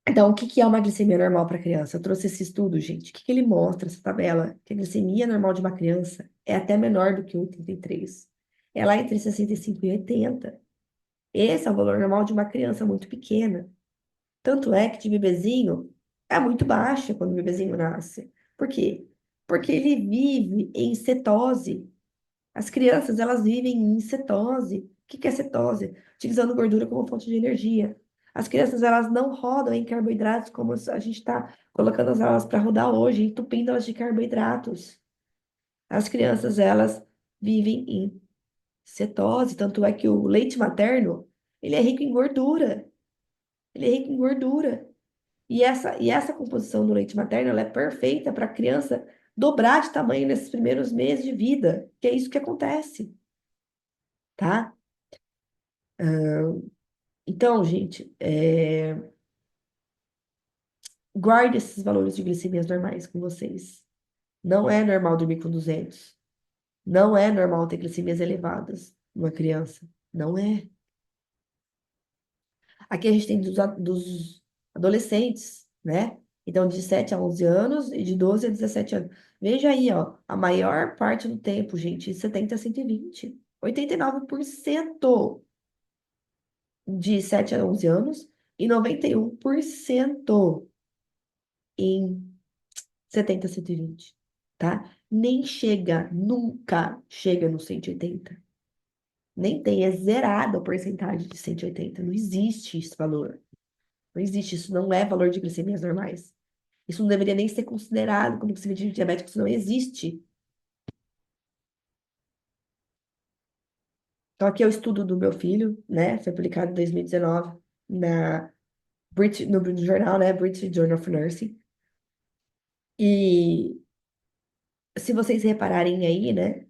Então, o que que é uma glicemia normal para criança? Eu trouxe esse estudo, gente. O que que ele mostra, essa tabela? Que a glicemia normal de uma criança é até menor do que 83. É lá entre 65 e 80. Esse é o valor normal de uma criança muito pequena. Tanto é que de bebezinho é muito baixa quando o bebezinho nasce. Por quê? Porque ele vive em cetose. As crianças, elas vivem em cetose. O que que é cetose? Utilizando gordura como fonte de energia. As crianças, elas não rodam em carboidratos como a gente está colocando elas para rodar hoje, entupindo elas de carboidratos. As crianças, elas vivem em cetose, tanto é que o leite materno, ele é rico em gordura. Ele é rico em gordura. E essa composição do leite materno, ela é perfeita para a criança dobrar de tamanho nesses primeiros meses de vida, que é isso que acontece, tá? Então, gente, guarde esses valores de glicemias normais com vocês. Não é normal dormir com 200. Não é normal ter glicemias elevadas numa criança. Não é. Aqui a gente tem dos adolescentes, né? Então, de 7 a 11 anos e de 12 a 17 anos. Veja aí, ó, a maior parte do tempo, gente, de 70 a 120. 89% de 7 a 11 anos e 91% em 70 a 120, tá? Nem chega, nunca chega no 180. Nem tem, é zerada a porcentagem de 180. Não existe esse valor. Não existe, isso não é valor de glicemias normais. Isso não deveria nem ser considerado como glicemia de diabético, isso não existe. Então, aqui é o estudo do meu filho, né? Foi publicado em 2019 no jornal, né? British Journal of Nursing. E se vocês repararem aí, né?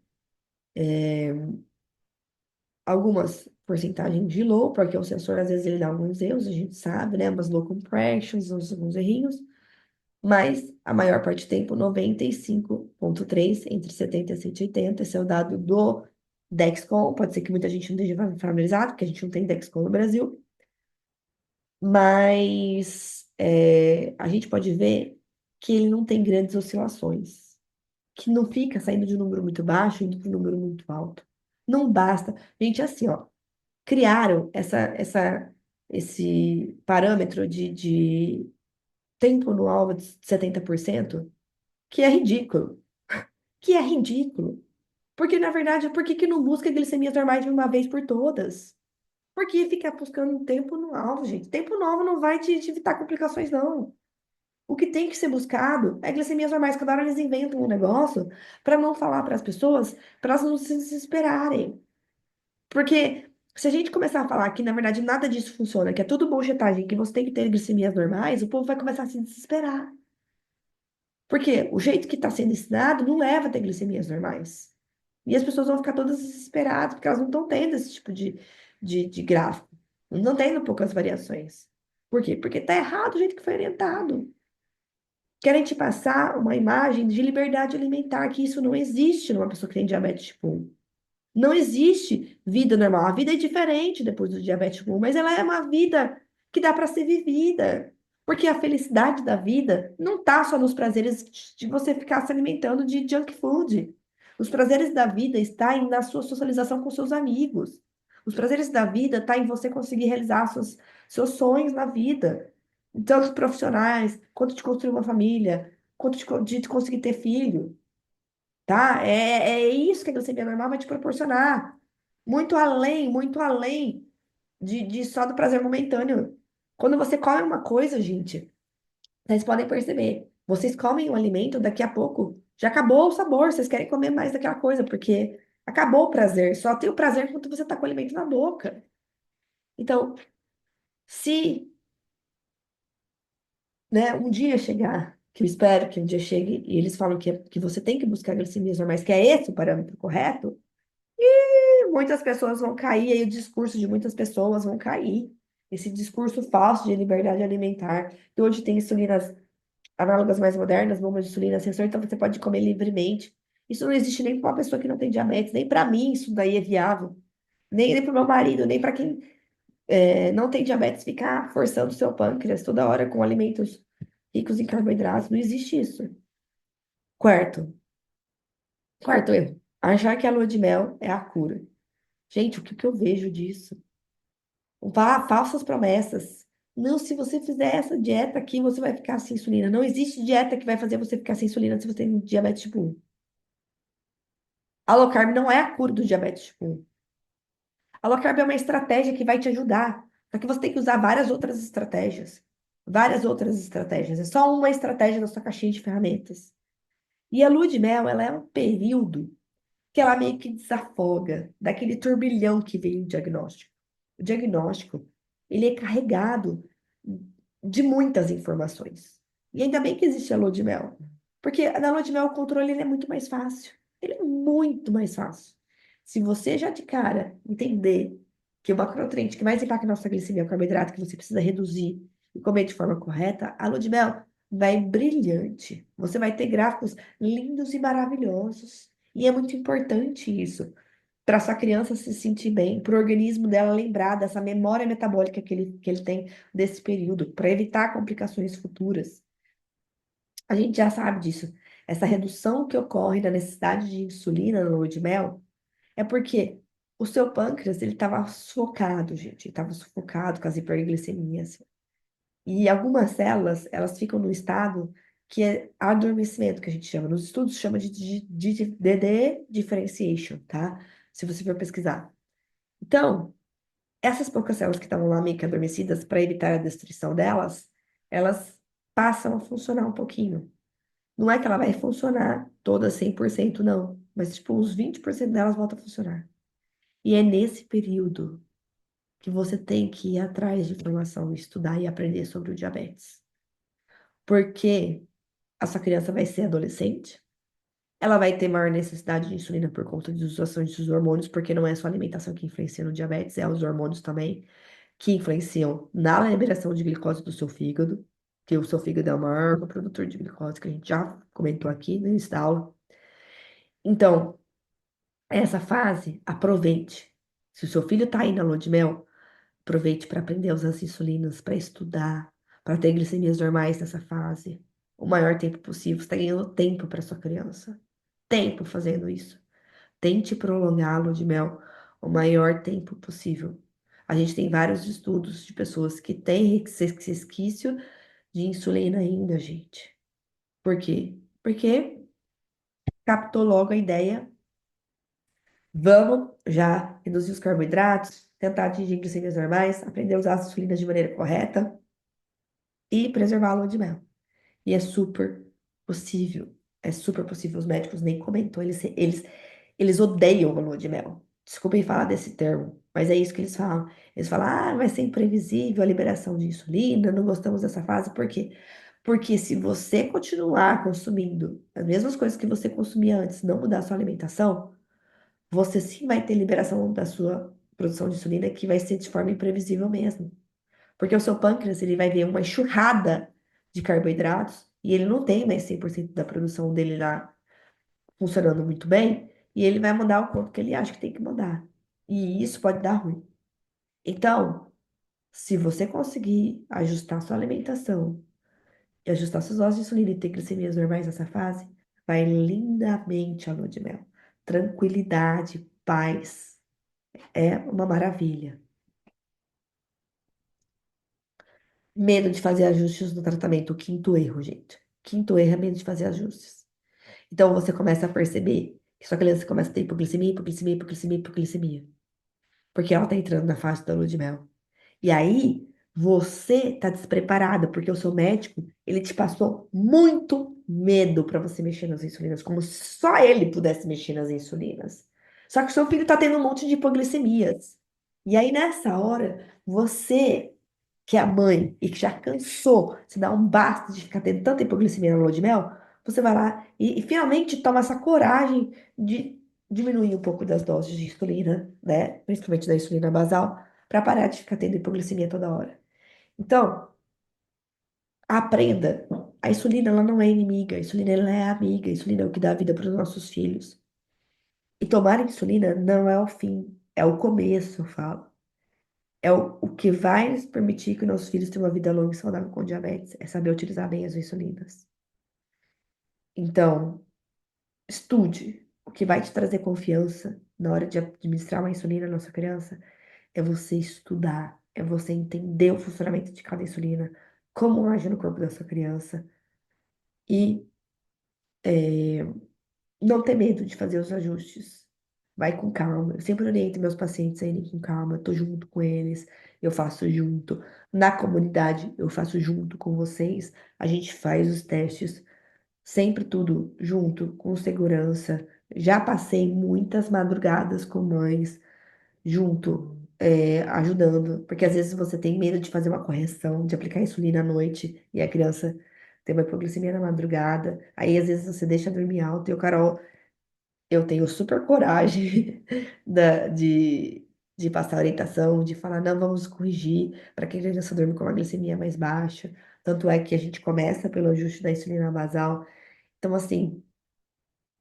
Algumas porcentagens de low, porque o sensor às vezes ele dá alguns erros, a gente sabe, né? Umas low compressions, alguns errinhos, mas a maior parte do tempo, 95,3 entre 70 e 180. Esse é o dado do Dexcom. Pode ser que muita gente não esteja familiarizado, porque a gente não tem Dexcom no Brasil, mas a gente pode ver que ele não tem grandes oscilações, que não fica saindo de um número muito baixo indo para um número muito alto. Não basta. Gente, assim, ó, criaram esse parâmetro de tempo no alvo de 70%, que é ridículo. Que é ridículo. Porque, na verdade, por que que não busca glicemias normais de uma vez por todas? Por que ficar buscando um tempo no alvo, gente? Tempo no alvo não vai te evitar complicações, não. O que tem que ser buscado é glicemias normais. Cada hora eles inventam um negócio para não falar para as pessoas, para elas não se desesperarem. Porque se a gente começar a falar que, na verdade, nada disso funciona, que é tudo bullshitagem, que você tem que ter glicemias normais, o povo vai começar a se desesperar. Porque o jeito que está sendo ensinado não leva a ter glicemias normais. E as pessoas vão ficar todas desesperadas, porque elas não estão tendo esse tipo de gráfico. Não estão tendo poucas variações. Por quê? Porque está errado o jeito que foi orientado. Querem te passar uma imagem de liberdade alimentar, que isso não existe numa pessoa que tem diabetes tipo 1. Não existe vida normal. A vida é diferente depois do diabetes tipo 1, mas ela é uma vida que dá para ser vivida. Porque a felicidade da vida não está só nos prazeres de você ficar se alimentando de junk food. Os prazeres da vida estão na sua socialização com seus amigos. Os prazeres da vida estão em você conseguir realizar seus sonhos na vida. Tanto profissionais, quanto de construir uma família, quanto de conseguir ter filho. Tá? É isso que a glicemia normal vai te proporcionar. Muito além de só do prazer momentâneo. Quando você come uma coisa, gente, vocês podem perceber, vocês comem um alimento, daqui a pouco já acabou o sabor, vocês querem comer mais daquela coisa, porque acabou o prazer. Só tem o prazer quando você está com o alimento na boca. Então, se, né, um dia chegar, que eu espero que um dia chegue, e eles falam que você tem que buscar glicemias normais, que é esse o parâmetro correto, muitas pessoas vão cair, aí o discurso de muitas pessoas vão cair. Esse discurso falso de liberdade alimentar, que hoje tem insulinas análogas mais modernas, bombas de insulina sensor, então você pode comer livremente. Isso não existe nem para uma pessoa que não tem diabetes, nem para mim isso daí é viável. Nem para o meu marido, nem para quem não tem diabetes ficar forçando o seu pâncreas toda hora com alimentos ricos em carboidratos. Não existe isso. Quarto, quarto erro. Achar que a lua de mel é a cura. Gente, o que que eu vejo disso? Falsas promessas. Não, se você fizer essa dieta aqui, você vai ficar sem insulina. Não existe dieta que vai fazer você ficar sem insulina se você tem diabetes tipo 1. A low carb não é a cura do diabetes tipo 1. A low carb é uma estratégia que vai te ajudar. Só que você tem que usar várias outras estratégias. Várias outras estratégias. É só uma estratégia na sua caixinha de ferramentas. E a lua de mel, ela é um período que ela meio que desafoga daquele turbilhão que veio o diagnóstico. O diagnóstico, ele é carregado de muitas informações. E ainda bem que existe a lua de mel, porque na lua de mel o controle ele é muito mais fácil. Ele é muito mais fácil. Se você já de cara entender que o macronutriente que mais impacta na nossa glicemia é o carboidrato, que você precisa reduzir e comer de forma correta, a lua de mel vai brilhante. Você vai ter gráficos lindos e maravilhosos. E é muito importante isso, para sua criança se sentir bem, para o organismo dela lembrar dessa memória metabólica que ele tem desse período, para evitar complicações futuras. A gente já sabe disso. Essa redução que ocorre da necessidade de insulina no lua de mel é porque o seu pâncreas ele estava sufocado, gente, ele estava sufocado com as hiperglicemias. E algumas células, elas ficam no estado que é adormecimento, que a gente chama. Nos estudos chama de differentiation, tá? Se você for pesquisar. Então, essas poucas células que estavam lá meio que adormecidas, para evitar a destruição delas, elas passam a funcionar um pouquinho. Não é que ela vai funcionar toda 100%, não. Mas, tipo, uns 20% delas voltam a funcionar. E é nesse período que você tem que ir atrás de informação, estudar e aprender sobre o diabetes. Porque a sua criança vai ser adolescente, Ela vai ter maior necessidade de insulina por conta das ações dos hormônios, porque não é só a alimentação que influencia no diabetes, é os hormônios também, que influenciam na liberação de glicose do seu fígado, que o seu fígado é o maior produtor de glicose, que a gente já comentou aqui no início da aula. Então, essa fase, aproveite. Se o seu filho está aí na lua de mel, aproveite para aprender a usar as insulinas, para estudar, para ter glicemias normais nessa fase. O maior tempo possível. Você está ganhando tempo para sua criança. Tempo fazendo isso. Tente prolongar a lua de mel o maior tempo possível. A gente tem vários estudos de pessoas que têm resquício de insulina ainda, gente. Por quê? Porque captou logo a ideia. Vamos já reduzir os carboidratos, tentar atingir glicemias normais, aprender a usar as insulinas de maneira correta e preservar a lua de mel. E é super possível. É super possível. Os médicos nem comentam. Eles odeiam a lua de mel. Desculpem falar desse termo, mas é isso que eles falam. Eles falam, vai ser imprevisível a liberação de insulina, não gostamos dessa fase. Por quê? Porque se você continuar consumindo as mesmas coisas que você consumia antes, não mudar a sua alimentação, você sim vai ter liberação da sua produção de insulina, que vai ser de forma imprevisível mesmo. Porque o seu pâncreas, ele vai ver uma enxurrada de carboidratos e ele não tem mais 100% da produção dele lá funcionando muito bem, e ele vai mandar o quanto que ele acha que tem que mandar. E isso pode dar ruim. Então, se você conseguir ajustar sua alimentação e ajustar suas doses de insulina e ter glicemias normais nessa fase, vai lindamente a lua de mel. Tranquilidade, paz. É uma maravilha. Medo de fazer ajustes no tratamento, o quinto erro, gente. Quinto erro é medo de fazer ajustes. Então você começa a perceber que sua criança começa a ter hipoglicemia, hipoglicemia, hipoglicemia, hipoglicemia. Porque ela tá entrando na fase da lua de mel. E aí você tá despreparada, porque o seu médico, ele te passou muito medo para você mexer nas insulinas, como se só ele pudesse mexer nas insulinas. Só que o seu filho tá tendo um monte de hipoglicemias. E aí nessa hora, você que é a mãe e que já cansou, se dá um basta de ficar tendo tanta hipoglicemia na lua de mel, você vai lá e finalmente toma essa coragem de diminuir um pouco das doses de insulina, né? Principalmente da insulina basal, para parar de ficar tendo hipoglicemia toda hora. Então, aprenda. A insulina, ela não é inimiga, a insulina, ela é amiga, a insulina é o que dá vida para os nossos filhos. E tomar insulina não é o fim, é o começo, eu falo. É o que vai nos permitir que nossos filhos tenham uma vida longa e saudável com diabetes, é saber utilizar bem as insulinas. Então, estude. O que vai te trazer confiança na hora de administrar uma insulina na nossa criança é você estudar, é você entender o funcionamento de cada insulina, como age no corpo da sua criança e não ter medo de fazer os ajustes. Vai com calma. Eu sempre oriento meus pacientes a irem com calma. Eu tô junto com eles, eu faço junto. Na comunidade, eu faço junto com vocês. A gente faz os testes, sempre tudo junto, com segurança. Já passei muitas madrugadas com mães, junto, ajudando, porque às vezes você tem medo de fazer uma correção, de aplicar insulina à noite e a criança tem uma hipoglicemia na madrugada. Aí às vezes você deixa dormir alto e o Carol. Eu tenho super coragem de passar orientação, de falar, não, vamos corrigir para que a criança dorme com uma glicemia mais baixa. Tanto é que a gente começa pelo ajuste da insulina basal. Então, assim,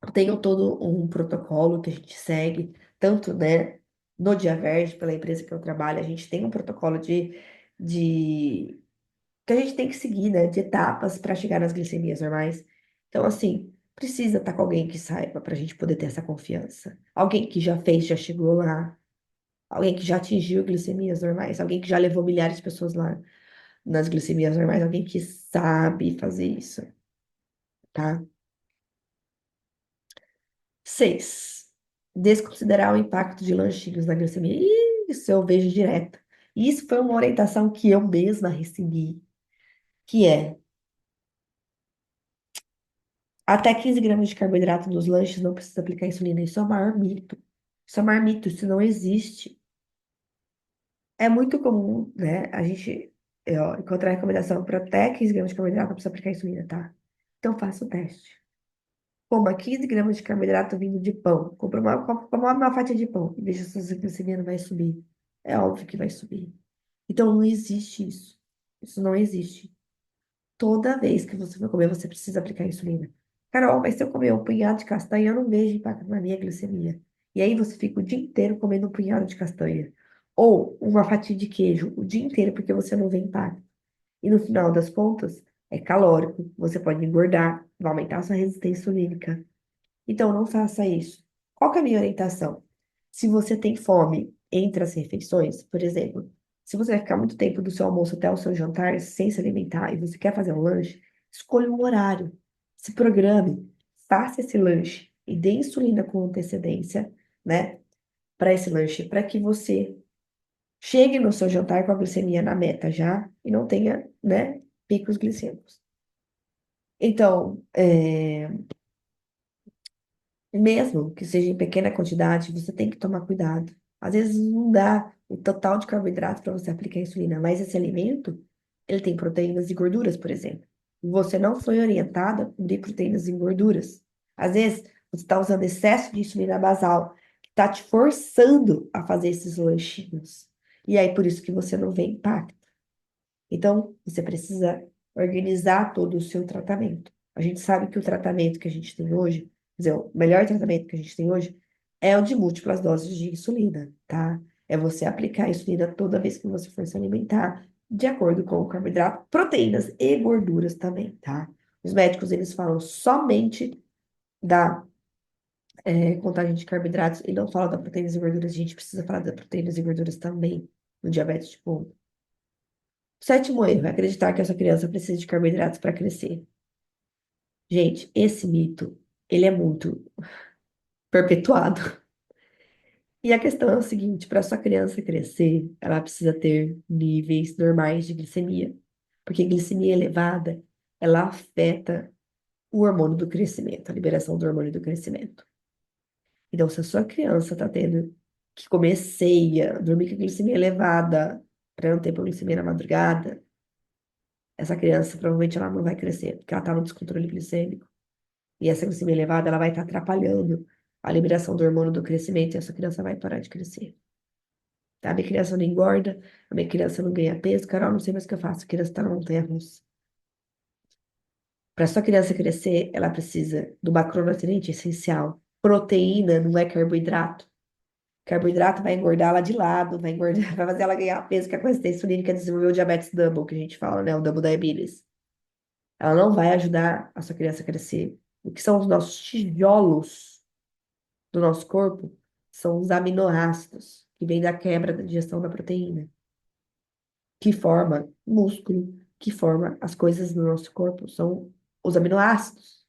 eu tenho todo um protocolo que a gente segue, tanto, né, no Diaverde, pela empresa que eu trabalho, a gente tem um protocolo de que a gente tem que seguir, né, de etapas para chegar nas glicemias normais. Então, assim, precisa estar com alguém que saiba para a gente poder ter essa confiança. Alguém que já fez, já chegou lá. Alguém que já atingiu glicemias normais. Alguém que já levou milhares de pessoas lá nas glicemias normais. Alguém que sabe fazer isso, tá? 6. Desconsiderar o impacto de lanchinhos na glicemia. Isso eu vejo direto. Isso foi uma orientação que eu mesma recebi, que é até 15 gramas de carboidrato nos lanches não precisa aplicar insulina. Isso é o maior mito. Isso é o maior mito, isso não existe. É muito comum, né? A gente encontrar recomendação para até 15 gramas de carboidrato não precisa aplicar insulina, tá? Então faça o teste. Coma 15 gramas de carboidrato vindo de pão. Coma uma fatia de pão e veja se a sua glicemia não vai subir. É óbvio que vai subir. Então não existe isso. Isso não existe. Toda vez que você for comer, você precisa aplicar insulina. Carol, mas se eu comer um punhado de castanha, eu não vejo impacto na minha glicemia. E aí você fica o dia inteiro comendo um punhado de castanha. Ou uma fatia de queijo o dia inteiro porque você não vê impacto. E no final das contas, é calórico, você pode engordar, vai aumentar a sua resistência insulínica. Então, não faça isso. Qual que é a minha orientação? Se você tem fome entre as refeições, por exemplo, se você vai ficar muito tempo do seu almoço até o seu jantar sem se alimentar e você quer fazer um lanche, escolha um horário, se programe, faça esse lanche e dê insulina com antecedência, né, para esse lanche, para que você chegue no seu jantar com a glicemia na meta já e não tenha, né, picos glicêmicos. Então, mesmo que seja em pequena quantidade, você tem que tomar cuidado. Às vezes não dá o total de carboidrato para você aplicar insulina, mas esse alimento, ele tem proteínas e gorduras, por exemplo. Você não foi orientada a cobrir proteínas e gorduras. Às vezes, você está usando excesso de insulina basal, que está te forçando a fazer esses lanchinhos. E aí, por isso que você não vê impacto. Então, você precisa organizar todo o seu tratamento. A gente sabe que o tratamento que a gente tem hoje, quer dizer, o melhor tratamento que a gente tem hoje é o de múltiplas doses de insulina, tá? É você aplicar a insulina toda vez que você for se alimentar, de acordo com o carboidrato, proteínas e gorduras também, tá? Os médicos, eles falam somente da contagem de carboidratos e não falam da proteínas e gorduras. A gente precisa falar das proteínas e gorduras também no diabetes tipo 1. Sétimo erro é acreditar que essa criança precisa de carboidratos para crescer. Gente, esse mito, ele é muito perpetuado. E a questão é o seguinte, para sua criança crescer, ela precisa ter níveis normais de glicemia. Porque glicemia elevada, ela afeta o hormônio do crescimento, a liberação do hormônio do crescimento. Então, se a sua criança está tendo que comer ceia, dormir com a glicemia elevada, para não ter hipoglicemia na madrugada, essa criança provavelmente ela não vai crescer, porque ela está no descontrole glicêmico. E essa glicemia elevada, ela vai estar atrapalhando a liberação do hormônio do crescimento e essa criança vai parar de crescer. Tá? A minha criança não engorda, a minha criança não ganha peso. Carol, não sei mais o que eu faço, a criança está na montanha-russa. Para sua criança crescer, ela precisa do macronutriente essencial. Proteína não é carboidrato. Carboidrato vai engordar ela de lado, vai engordar, vai fazer ela ganhar peso, que é a resistência insulínica desenvolver o diabetes double, que a gente fala, né? O double diabetes. Ela não vai ajudar a sua criança a crescer. O que são os nossos tijolos do nosso corpo são os aminoácidos, que vêm da quebra da digestão da proteína, que forma músculo, que forma as coisas no nosso corpo, são os aminoácidos.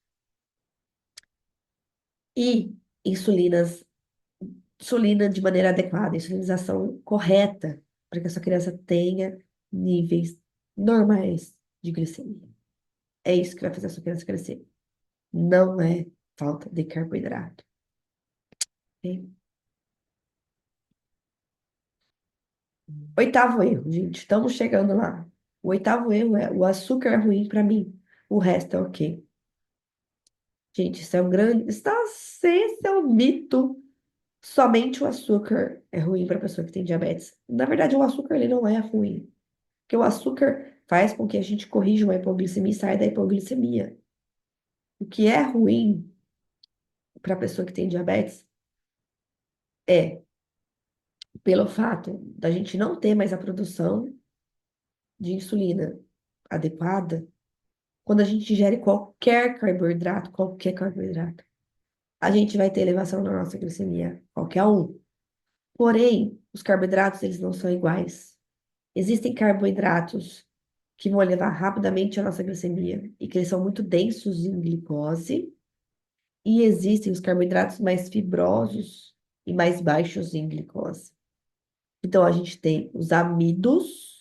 E insulinas, insulina de maneira adequada, insulinização correta, para que essa criança tenha níveis normais de glicemia. É isso que vai fazer a sua criança crescer. Não é falta de carboidrato. Ok? Oitavo erro, gente, estamos chegando lá. O oitavo erro é o açúcar é ruim para mim, o resto é ok. Gente, isso é um grande. Esse é um mito. Somente o açúcar é ruim para a pessoa que tem diabetes. Na verdade, o açúcar ele não é ruim. Porque o açúcar faz com que a gente corrija uma hipoglicemia e saia da hipoglicemia. O que é ruim para a pessoa que tem diabetes é pelo fato da gente não ter mais a produção de insulina adequada quando a gente ingere qualquer carboidrato, a gente vai ter elevação na nossa glicemia, qualquer um. Porém, os carboidratos, eles não são iguais. Existem carboidratos que vão elevar rapidamente a nossa glicemia e que eles são muito densos em glicose, e existem os carboidratos mais fibrosos e mais baixos em glicose. Então, a gente tem os amidos,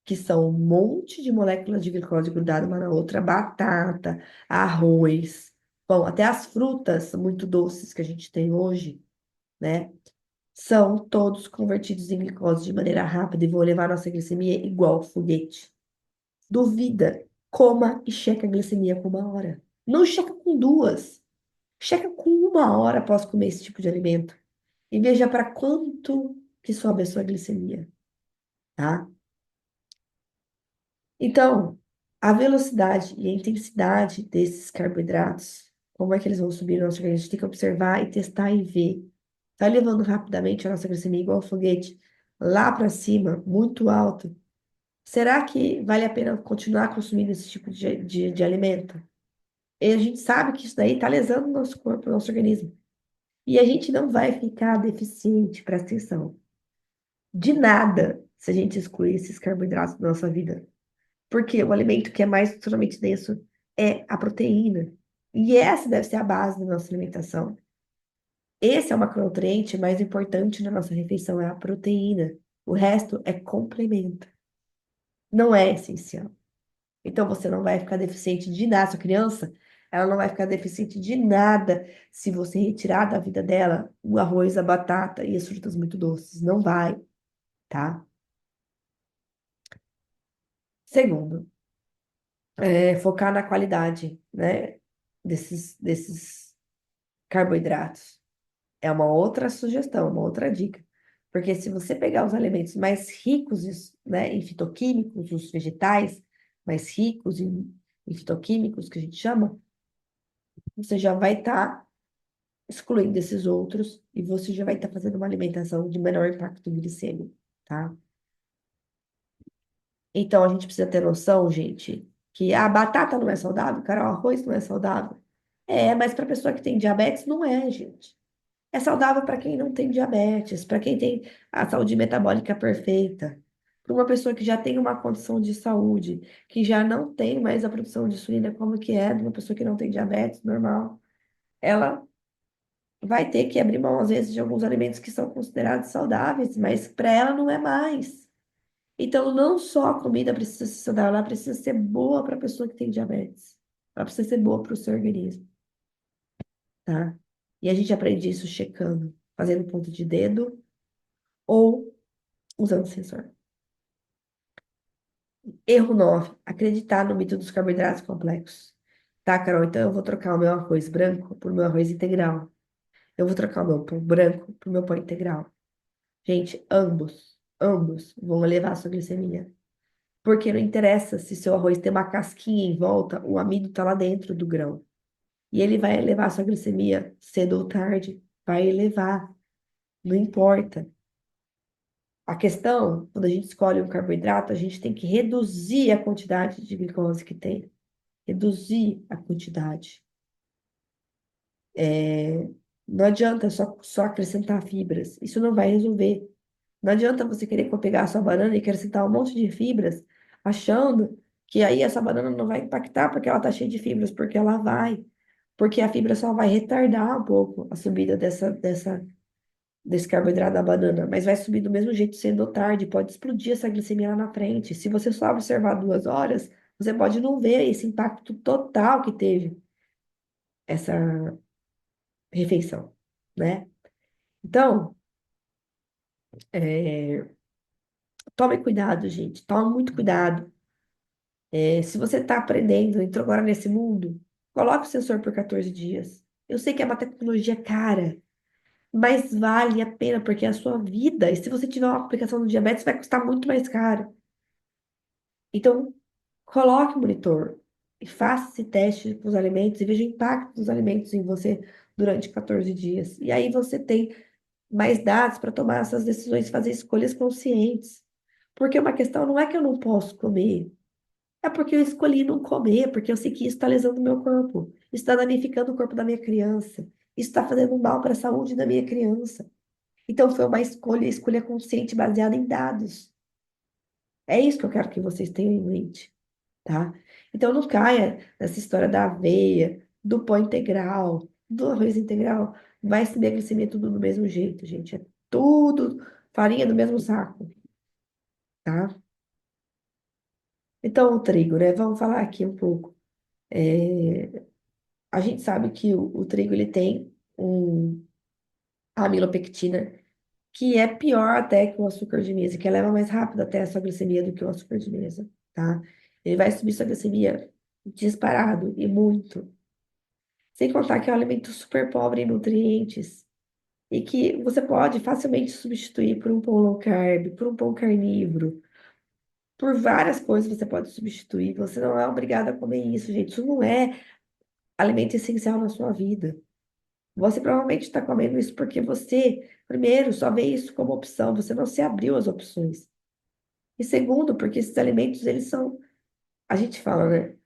que são um monte de moléculas de glicose grudada uma na outra, batata, arroz, bom, até as frutas muito doces que a gente tem hoje, né? São todos convertidos em glicose de maneira rápida e vão levar a nossa glicemia igual foguete. Duvida, coma e checa a glicemia com uma hora. Não checa com duas. Checa com 1 hora após comer esse tipo de alimento e veja para quanto que sobe a sua glicemia, tá? Então, a velocidade e a intensidade desses carboidratos, como é que eles vão subir no nosso organismo, a gente tem que observar e testar e ver. Tá levando rapidamente a nossa glicemia igual um foguete lá para cima, muito alto. Será que vale a pena continuar consumindo esse tipo de alimento? E a gente sabe que isso daí está lesando o nosso corpo, o nosso organismo. E a gente não vai ficar deficiente, presta atenção, de nada se a gente excluir esses carboidratos da nossa vida. Porque o alimento que é mais nutricionalmente denso é a proteína. E essa deve ser a base da nossa alimentação. Esse é o macronutriente mais importante na nossa refeição, é a proteína. O resto é complemento, não é essencial. Então você não vai ficar deficiente de nada. Sua criança, ela não vai ficar deficiente de nada se você retirar da vida dela o arroz, a batata e as frutas muito doces. Não vai, tá? Segundo, focar na qualidade, né, desses carboidratos. É uma outra sugestão, uma outra dica. Porque se você pegar os alimentos mais ricos, né, em fitoquímicos, os vegetais mais ricos em fitoquímicos, que a gente chama, você já vai estar excluindo esses outros e você já vai estar fazendo uma alimentação de menor impacto glicêmico, tá? Então a gente precisa ter noção, gente, que a batata não é saudável, cara, o arroz não é saudável. É, mas para pessoa que tem diabetes não é, gente. É saudável para quem não tem diabetes, para quem tem a saúde metabólica perfeita, para uma pessoa que já tem uma condição de saúde, que já não tem mais a produção de insulina como que é de uma pessoa que não tem diabetes normal. Ela vai ter que abrir mão, às vezes, de alguns alimentos que são considerados saudáveis, mas para ela não é mais. Então, não só a comida precisa ser saudável, ela precisa ser boa para a pessoa que tem diabetes. Ela precisa ser boa para o seu organismo, tá? E a gente aprende isso checando, fazendo ponto de dedo ou usando sensor. Erro 9, acreditar no mito dos carboidratos complexos. Tá, Carol, então eu vou trocar o meu arroz branco por meu arroz integral. Eu vou trocar o meu pão branco por meu pão integral. Gente, ambos vão elevar a sua glicemia. Porque não interessa se seu arroz tem uma casquinha em volta, o amido está lá dentro do grão. E ele vai elevar a sua glicemia cedo ou tarde. Vai elevar, não importa. A questão, quando a gente escolhe um carboidrato, a gente tem que reduzir a quantidade de glicose que tem. Reduzir a quantidade. É, não adianta só acrescentar fibras. Isso não vai resolver. Não adianta você querer pegar a sua banana e acrescentar um monte de fibras, achando que aí essa banana não vai impactar porque ela está cheia de fibras, porque ela vai. Porque a fibra só vai retardar um pouco a subida desse carboidrato da banana, mas vai subir do mesmo jeito cedo ou tarde, pode explodir essa glicemia lá na frente. Se você só observar 2 horas, você pode não ver esse impacto total que teve essa refeição, né? Então, é, tome cuidado, gente, tome muito cuidado. Se você está aprendendo, entrou agora nesse mundo, coloque o sensor por 14 dias. Eu sei que é uma tecnologia cara, mas vale a pena, porque é a sua vida. E se você tiver uma aplicação do diabetes, vai custar muito mais caro. Então, coloque o monitor e faça esse teste com os alimentos e veja o impacto dos alimentos em você durante 14 dias. E aí você tem mais dados para tomar essas decisões, fazer escolhas conscientes. Porque uma questão não é que eu não posso comer. É porque eu escolhi não comer, porque eu sei que isso está lesando o meu corpo. Isso está danificando o corpo da minha criança. Isso está fazendo mal para a saúde da minha criança. Então foi uma escolha consciente baseada em dados. É isso que eu quero que vocês tenham em mente, tá? Então não caia nessa história da aveia, do pão integral, do arroz integral. Vai subir a glicemia tudo do mesmo jeito, gente. É tudo farinha do mesmo saco, tá? Então o trigo, né? Vamos falar aqui um pouco. É, A gente sabe que o trigo ele tem amilopectina, que é pior até que o açúcar de mesa, que leva mais rápido até a sua glicemia do que o açúcar de mesa, tá? Ele vai subir sua glicemia disparado e muito. Sem contar que é um alimento super pobre em nutrientes e que você pode facilmente substituir por um pão low carb, por um pão carnívoro, por várias coisas você pode substituir. Você não é obrigado a comer isso, gente. Isso não é alimento essencial na sua vida. Você provavelmente está comendo isso porque você, primeiro, só vê isso como opção, você não se abriu às opções. E segundo, porque esses alimentos, eles são, a gente fala, né,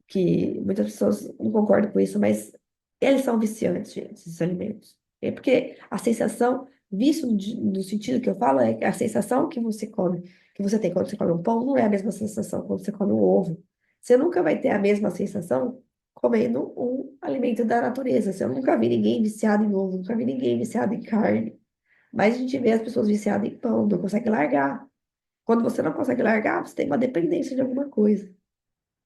que muitas pessoas não concordam com isso, mas eles são viciantes, gente, esses alimentos. É porque a sensação, vício no sentido que eu falo, é que a sensação que você come, que você tem quando você come um pão, não é a mesma sensação quando você come um ovo. Você nunca vai ter a mesma sensação comendo um alimento da natureza. Eu nunca vi ninguém viciado em ovo, nunca vi ninguém viciado em carne. Mas a gente vê as pessoas viciadas em pão, não consegue largar. Quando você não consegue largar, você tem uma dependência de alguma coisa,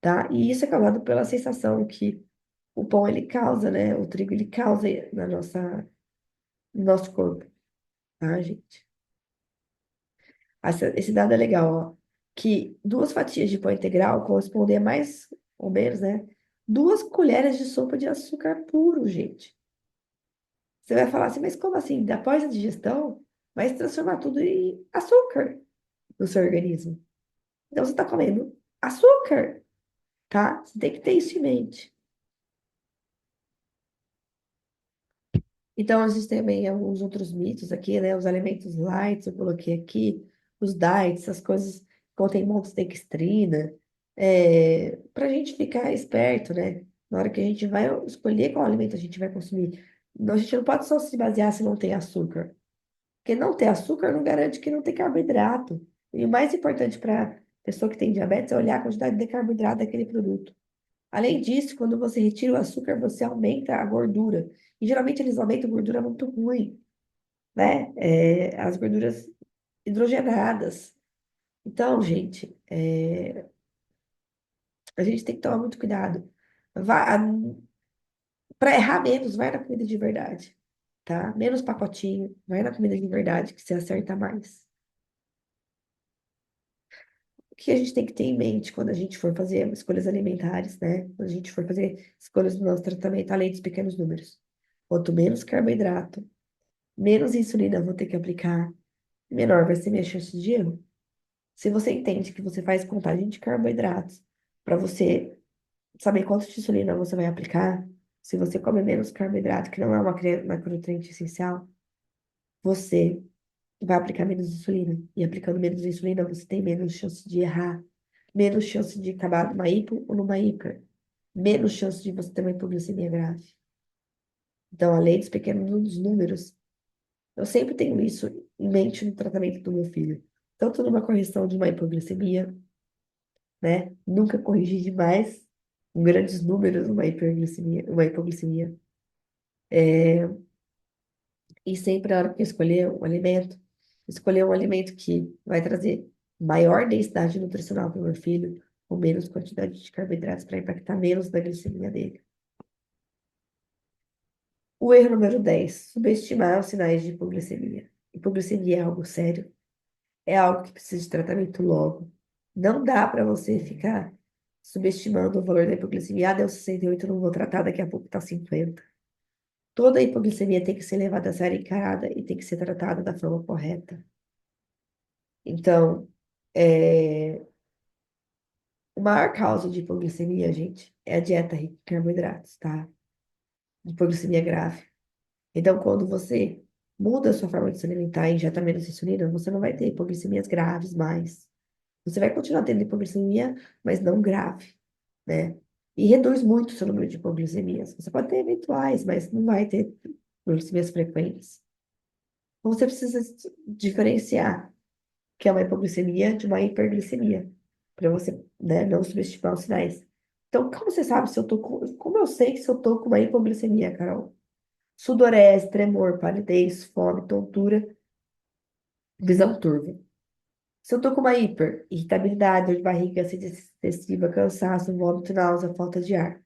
tá? E isso é causado pela sensação que o pão ele causa, né? O trigo ele causa no nosso corpo, tá, gente? Esse dado é legal, ó. Que 2 fatias de pão integral correspondem a mais ou menos, né? 2 colheres de sopa de açúcar puro, gente. Você vai falar assim, mas como assim? Após a digestão, vai se transformar tudo em açúcar no seu organismo. Então você está comendo açúcar, tá? Você tem que ter isso em mente. Então, existem também alguns outros mitos aqui, né? Os alimentos light, eu coloquei aqui, os diets, essas coisas que contêm maltodextrina, para a gente ficar esperto, né? Na hora que a gente vai escolher qual alimento a gente vai consumir. A gente não pode só se basear se não tem açúcar. Porque não ter açúcar não garante que não tem carboidrato. E o mais importante para pessoa que tem diabetes é olhar a quantidade de carboidrato daquele produto. Além disso, quando você retira o açúcar, você aumenta a gordura. E geralmente eles aumentam gordura muito ruim, né? As gorduras hidrogenadas. Então, gente, a gente tem que tomar muito cuidado. Para errar menos, vai na comida de verdade, tá? Menos pacotinho, vai na comida de verdade que você acerta mais. O que a gente tem que ter em mente quando a gente for fazer escolhas alimentares, né? Quando a gente for fazer escolhas do nosso tratamento, além dos pequenos números. Quanto menos carboidrato, menos insulina eu vou ter que aplicar, menor vai ser minha chance de erro. Se você entende que você faz contagem de carboidratos para você saber quanto de insulina você vai aplicar, se você come menos carboidrato, que não é uma macronutriente essencial, você vai aplicar menos insulina. E aplicando menos insulina, você tem menos chance de errar, menos chance de acabar numa hipo ou numa hiper, menos chance de você ter uma hipoglicemia grave. Então, além dos pequenos números, eu sempre tenho isso em mente no tratamento do meu filho. Tanto numa correção de uma hipoglicemia, né? Nunca corrigir demais, com grandes números, uma hipoglicemia. E sempre, na hora que eu escolher um alimento que vai trazer maior densidade nutricional para o meu filho, com menos quantidade de carboidratos para impactar menos na glicemia dele. O erro número 10: subestimar os sinais de hipoglicemia. Hipoglicemia é algo sério, é algo que precisa de tratamento logo. Não dá para você ficar subestimando o valor da hipoglicemia. Ah, deu 68, não vou tratar, daqui a pouco tá 50. Toda hipoglicemia tem que ser levada a sério, encarada e tem que ser tratada da forma correta. Então, é, a maior causa de hipoglicemia, gente, é a dieta rica em carboidratos, tá? Hipoglicemia grave. Então, quando você muda a sua forma de se alimentar e injeta menos insulina, você não vai ter hipoglicemias graves mais. Você vai continuar tendo hipoglicemia, mas não grave, né? E reduz muito o seu número de hipoglicemias. Você pode ter eventuais, mas não vai ter hipoglicemias frequentes. Então, você precisa diferenciar que é uma hipoglicemia de uma hiperglicemia, para você, né, não subestimar os sinais. Então, como você sabe se eu tô com, como eu sei que se eu tô com uma hipoglicemia, Carol? Sudorese, tremor, palidez, fome, tontura, visão turva. Se eu tô com uma hiper, irritabilidade, dor de barriga, sede excessiva, cansaço, vômito, náusea, falta de ar.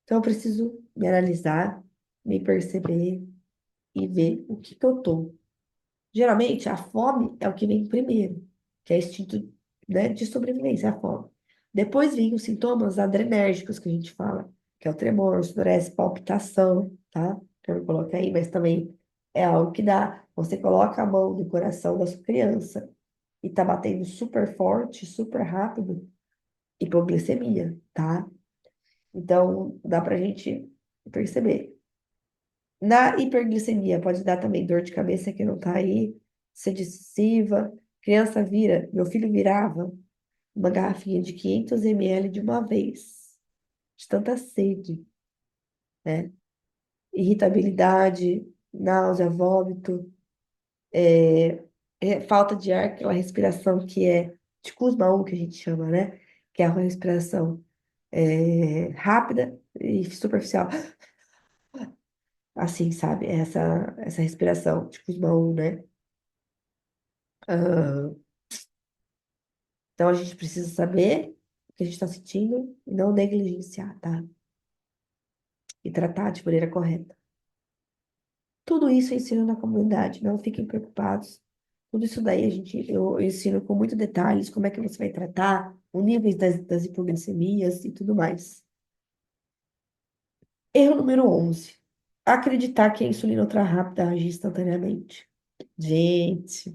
Então, eu preciso me analisar, me perceber e ver o que que eu tô. Geralmente, a fome é o que vem primeiro, que é instinto, né, de sobrevivência, a fome. Depois vem os sintomas adrenérgicos que a gente fala, que é o tremor, sudorese, palpitação, tá? Que eu não coloquei aí, mas também é algo que dá. Você coloca a mão no coração da sua criança e tá batendo super forte, super rápido, hipoglicemia, tá? Então, dá pra gente perceber. Na hiperglicemia, pode dar também dor de cabeça que não tá aí, sediciva. Criança vira, meu filho virava uma garrafinha de 500 ml de uma vez, de tanta sede, né? Irritabilidade, náusea, vômito, falta de ar, aquela respiração que é de Kussmaul, que a gente chama, né? Que é uma respiração rápida e superficial. Assim, sabe? Essa respiração de Kussmaul, né? Ah, então a gente precisa saber o que a gente está sentindo e não negligenciar, tá? E tratar de maneira correta. Tudo isso eu ensino na comunidade, não fiquem preocupados. Tudo isso daí eu ensino com muitos detalhes, como é que você vai tratar, o nível das hipoglicemias e tudo mais. Erro número 11. Acreditar que a insulina ultra-rápida age instantaneamente. Gente,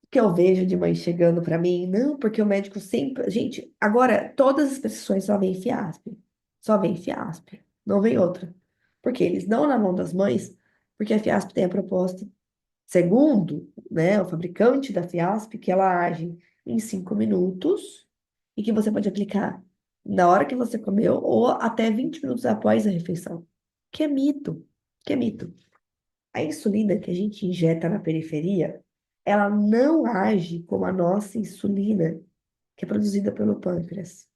o que eu vejo de mãe chegando para mim, não, porque o médico sempre. Gente, agora todas as prescrições só vem Fiasp. Só vem Fiasp. Não vem outra. Porque eles dão na mão das mães, porque a Fiasp tem a proposta. Segundo, né, o fabricante da Fiasp, que ela age em 5 minutos e que você pode aplicar na hora que você comeu ou até 20 minutos após a refeição. Que é mito. Que é mito. A insulina que a gente injeta na periferia, ela não age como a nossa insulina, que é produzida pelo pâncreas.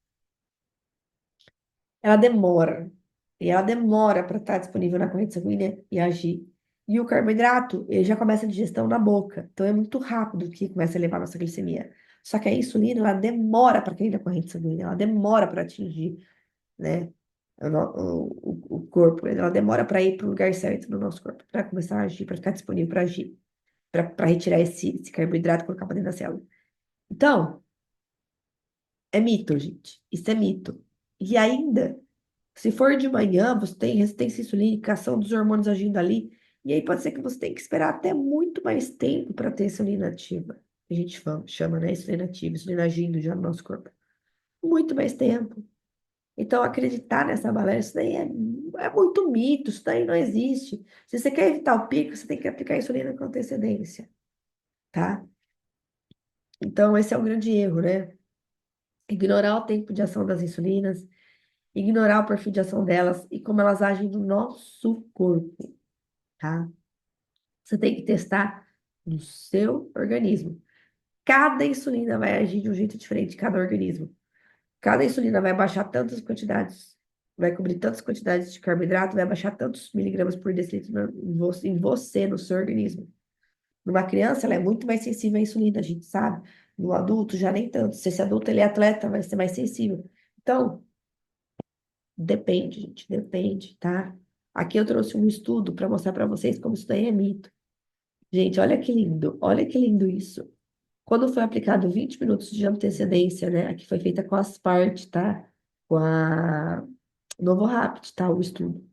Ela demora. E ela demora para estar disponível na corrente sanguínea e agir. E o carboidrato, ele já começa a digestão na boca. Então é muito rápido que começa a elevar a nossa glicemia. Só que a insulina, ela demora para cair na corrente sanguínea, ela demora para atingir, né, o corpo. Ela demora para ir para o lugar certo no nosso corpo, para começar a agir, para ficar disponível para agir, para retirar esse carboidrato e colocar para dentro da célula. Então, é mito, gente. Isso é mito. E ainda. Se for de manhã, você tem resistência insulínica, ação dos hormônios agindo ali, e aí pode ser que você tenha que esperar até muito mais tempo para ter insulina ativa. A gente chama, né? Insulina ativa, insulina agindo já no nosso corpo. Muito mais tempo. Então, acreditar nessa balela, isso daí é muito mito, isso daí não existe. Se você quer evitar o pico, você tem que aplicar insulina com antecedência, tá? Então, esse é o grande erro, né? Ignorar o tempo de ação das insulinas, ignorar o perfil de ação delas e como elas agem no nosso corpo, tá? Você tem que testar no seu organismo. Cada insulina vai agir de um jeito diferente, cada organismo. Cada insulina vai baixar tantas quantidades, vai cobrir tantas quantidades de carboidrato, vai baixar tantos miligramas por decilitro em você, no seu organismo. Numa criança, ela é muito mais sensível à insulina, a gente sabe. No adulto, já nem tanto. Se esse adulto ele é atleta, vai ser mais sensível. Então, depende, gente, depende, tá? Aqui eu trouxe um estudo para mostrar para vocês como isso daí é mito. Gente, olha que lindo isso. Quando foi aplicado 20 minutos de antecedência, né? Aqui foi feita com as partes, tá? Com a Novorapid, tá? O estudo.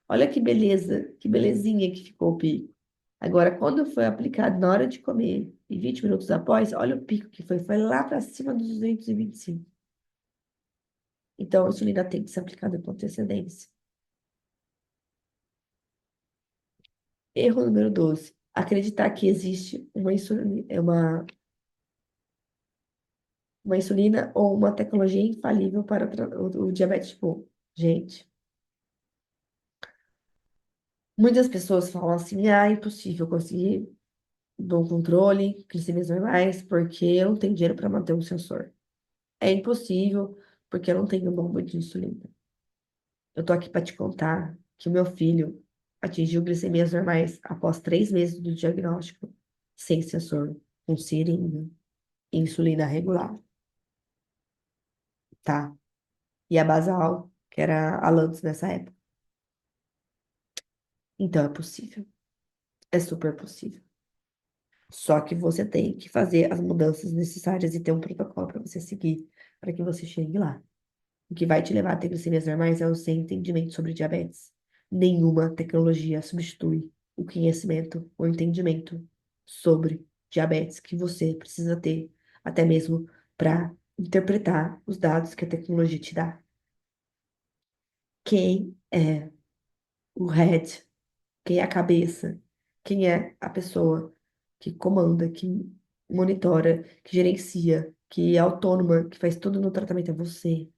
Olha que beleza, que belezinha que ficou o pico. Agora, quando foi aplicado na hora de comer e 20 minutos após, olha o pico que foi. Foi lá para cima dos 225. Então, a insulina tem que ser aplicada com antecedência. Erro número 12. Acreditar que existe uma insulina ou uma tecnologia infalível para o diabetes tipo 1. Gente, muitas pessoas falam assim, ah, é impossível conseguir bom controle, glicemias normais, porque eu não tenho dinheiro para manter um sensor. É impossível, porque eu não tenho bomba de insulina. Eu tô aqui para te contar que o meu filho atingiu glicemias normais após 3 meses do diagnóstico, sem sensor, com seringa, insulina regular, tá? E a basal, que era a Lantus nessa época. Então é possível, é super possível. Só que você tem que fazer as mudanças necessárias e ter um protocolo para você seguir, para que você chegue lá. O que vai te levar a ter glicemias normais é o seu entendimento sobre diabetes. Nenhuma tecnologia substitui o conhecimento, o entendimento sobre diabetes que você precisa ter, até mesmo para interpretar os dados que a tecnologia te dá. Quem é o head? Quem é a cabeça? Quem é a pessoa que comanda, que monitora, que gerencia, que é autônoma, que faz tudo no tratamento? É você,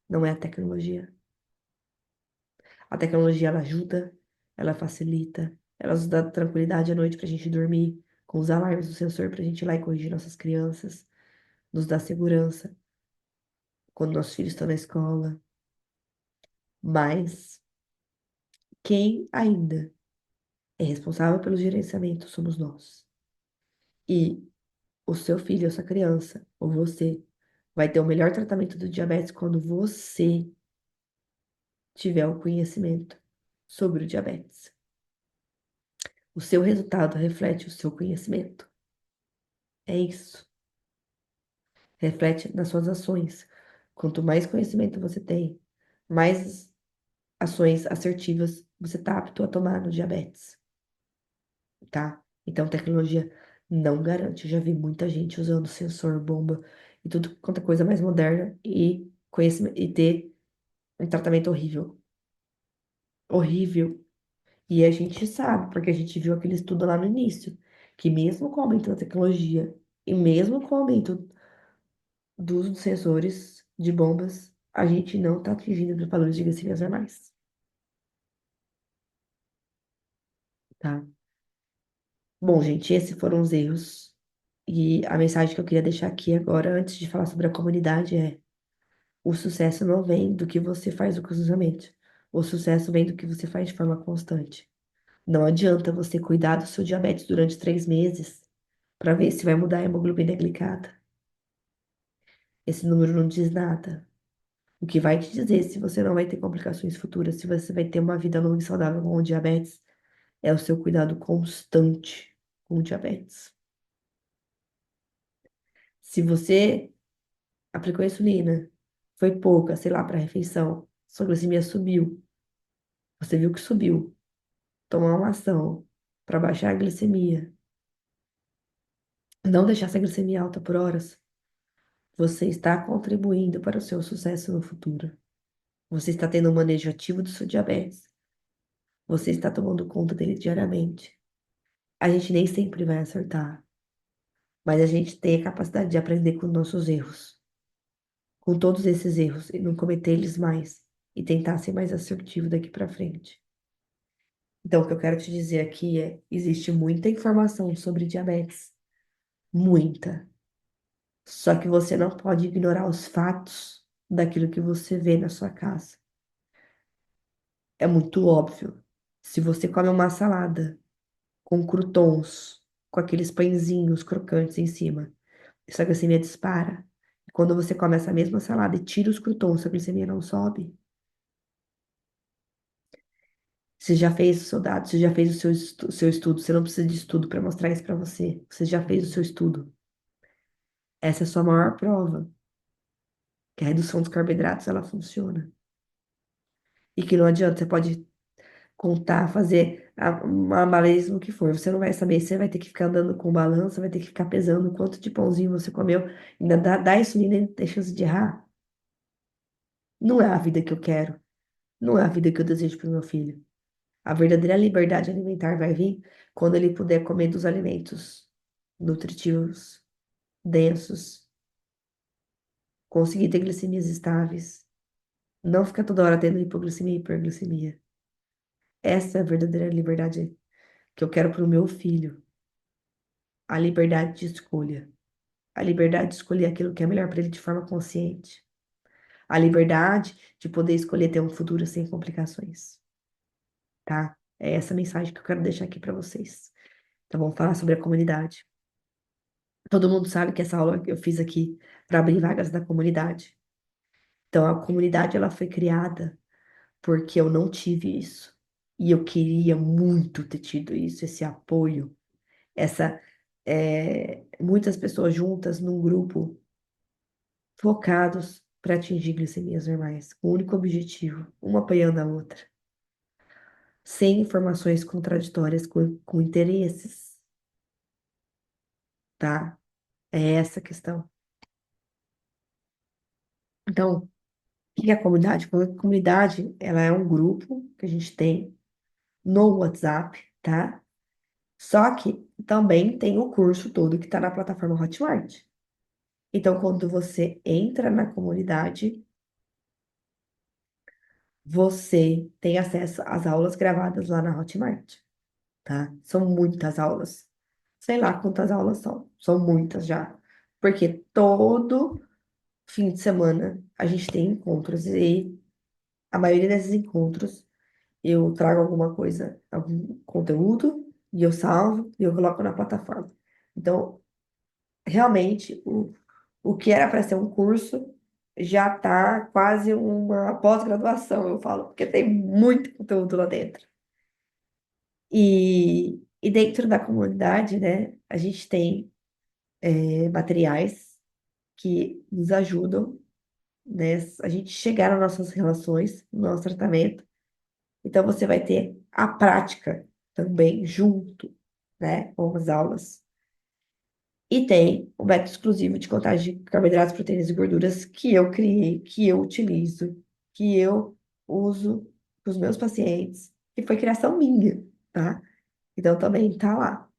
não é a tecnologia. A tecnologia, ela ajuda, ela facilita, ela nos dá tranquilidade à noite para a gente dormir, com os alarmes do sensor para a gente ir lá e corrigir nossas crianças, nos dá segurança quando nossos filhos estão na escola. Mas quem ainda é responsável pelo gerenciamento somos nós. E o seu filho, a sua criança, ou você, vai ter o melhor tratamento do diabetes quando você tiver o conhecimento sobre o diabetes. O seu resultado reflete o seu conhecimento. É isso. Reflete nas suas ações. Quanto mais conhecimento você tem, mais ações assertivas você está apto a tomar no diabetes, tá? Então, tecnologia não garante. Eu já vi muita gente usando sensor, bomba e tudo quanto é coisa mais moderna e conhecimento e ter um tratamento horrível. Horrível. E a gente sabe, porque a gente viu aquele estudo lá no início, que mesmo com o aumento da tecnologia e mesmo com o aumento dos sensores de bombas, a gente não está atingindo os valores de glicemias normais, tá? Bom, gente, esses foram os erros. E a mensagem que eu queria deixar aqui agora, antes de falar sobre a comunidade, é: o sucesso não vem do que você faz ocasionalmente. O sucesso vem do que você faz de forma constante. Não adianta você cuidar do seu diabetes durante 3 meses para ver se vai mudar a hemoglobina glicada. Esse número não diz nada. O que vai te dizer se você não vai ter complicações futuras, se você vai ter uma vida longa e saudável com o diabetes, é o seu cuidado constante com o diabetes. Se você aplicou insulina, foi pouca, sei lá, para refeição, sua glicemia subiu, você viu que subiu, tomar uma ação para baixar a glicemia, não deixar essa glicemia alta por horas, você está contribuindo para o seu sucesso no futuro. Você está tendo um manejo ativo do seu diabetes. Você está tomando conta dele diariamente. A gente nem sempre vai acertar, mas a gente tem a capacidade de aprender com nossos erros, com todos esses erros, e não cometer eles mais, e tentar ser mais assertivo daqui para frente. Então, o que eu quero te dizer aqui é: existe muita informação sobre diabetes, muita. Só que você não pode ignorar os fatos daquilo que você vê na sua casa. É muito óbvio. Se você come uma salada com croutons, com aqueles pãezinhos crocantes em cima, sua glicemia dispara. E quando você come essa mesma salada e tira os croutons, sua glicemia não sobe. Você já fez o seu dado, você já fez o seu estudo. Você não precisa de estudo para mostrar isso para você. Você já fez o seu estudo. Essa é a sua maior prova que a redução dos carboidratos ela funciona. E que não adianta, você pode contar, fazer um malabarismo que for. Você não vai saber, você vai ter que ficar andando com balança, vai ter que ficar pesando quanto de pãozinho você comeu. Ainda dá insulina e tem chance de errar. Não é a vida que eu quero. Não é a vida que eu desejo para o meu filho. A verdadeira liberdade alimentar vai vir quando ele puder comer dos alimentos nutritivos, densos, conseguir ter glicemias estáveis, não ficar toda hora tendo hipoglicemia e hiperglicemia. Essa é a verdadeira liberdade que eu quero para o meu filho. A liberdade de escolha. A liberdade de escolher aquilo que é melhor para ele de forma consciente. A liberdade de poder escolher ter um futuro sem complicações, tá? É essa mensagem que eu quero deixar aqui para vocês. Então, vamos falar sobre a comunidade. Todo mundo sabe que essa aula que eu fiz aqui para abrir vagas da comunidade. Então, a comunidade ela foi criada porque eu não tive isso. E eu queria muito ter tido isso, esse apoio, essa muitas pessoas juntas num grupo focados para atingir glicemias normais, com o único objetivo, uma apoiando a outra, sem informações contraditórias com interesses, tá? É essa a questão. Então, o que é a comunidade? A comunidade, ela é um grupo que a gente tem no WhatsApp, tá? Só que também tem o curso todo que está na plataforma Hotmart. Então, quando você entra na comunidade, você tem acesso às aulas gravadas lá na Hotmart, tá? São muitas aulas. Sei lá quantas aulas são. São muitas já. Porque todo fim de semana a gente tem encontros e a maioria desses encontros eu trago alguma coisa, algum conteúdo e eu salvo e eu coloco na plataforma. Então, realmente, o que era para ser um curso já está quase uma pós-graduação, eu falo, porque tem muito conteúdo lá dentro. E dentro da comunidade, né, a gente tem materiais que nos ajudam, né, a gente chegar nas nossas relações, no nosso tratamento. Então, você vai ter a prática também junto, né, com as aulas. E tem o método exclusivo de contagem de carboidratos, proteínas e gorduras que eu criei, que eu utilizo, que eu uso com os meus pacientes, que foi criação minha, tá? Então também tá lá.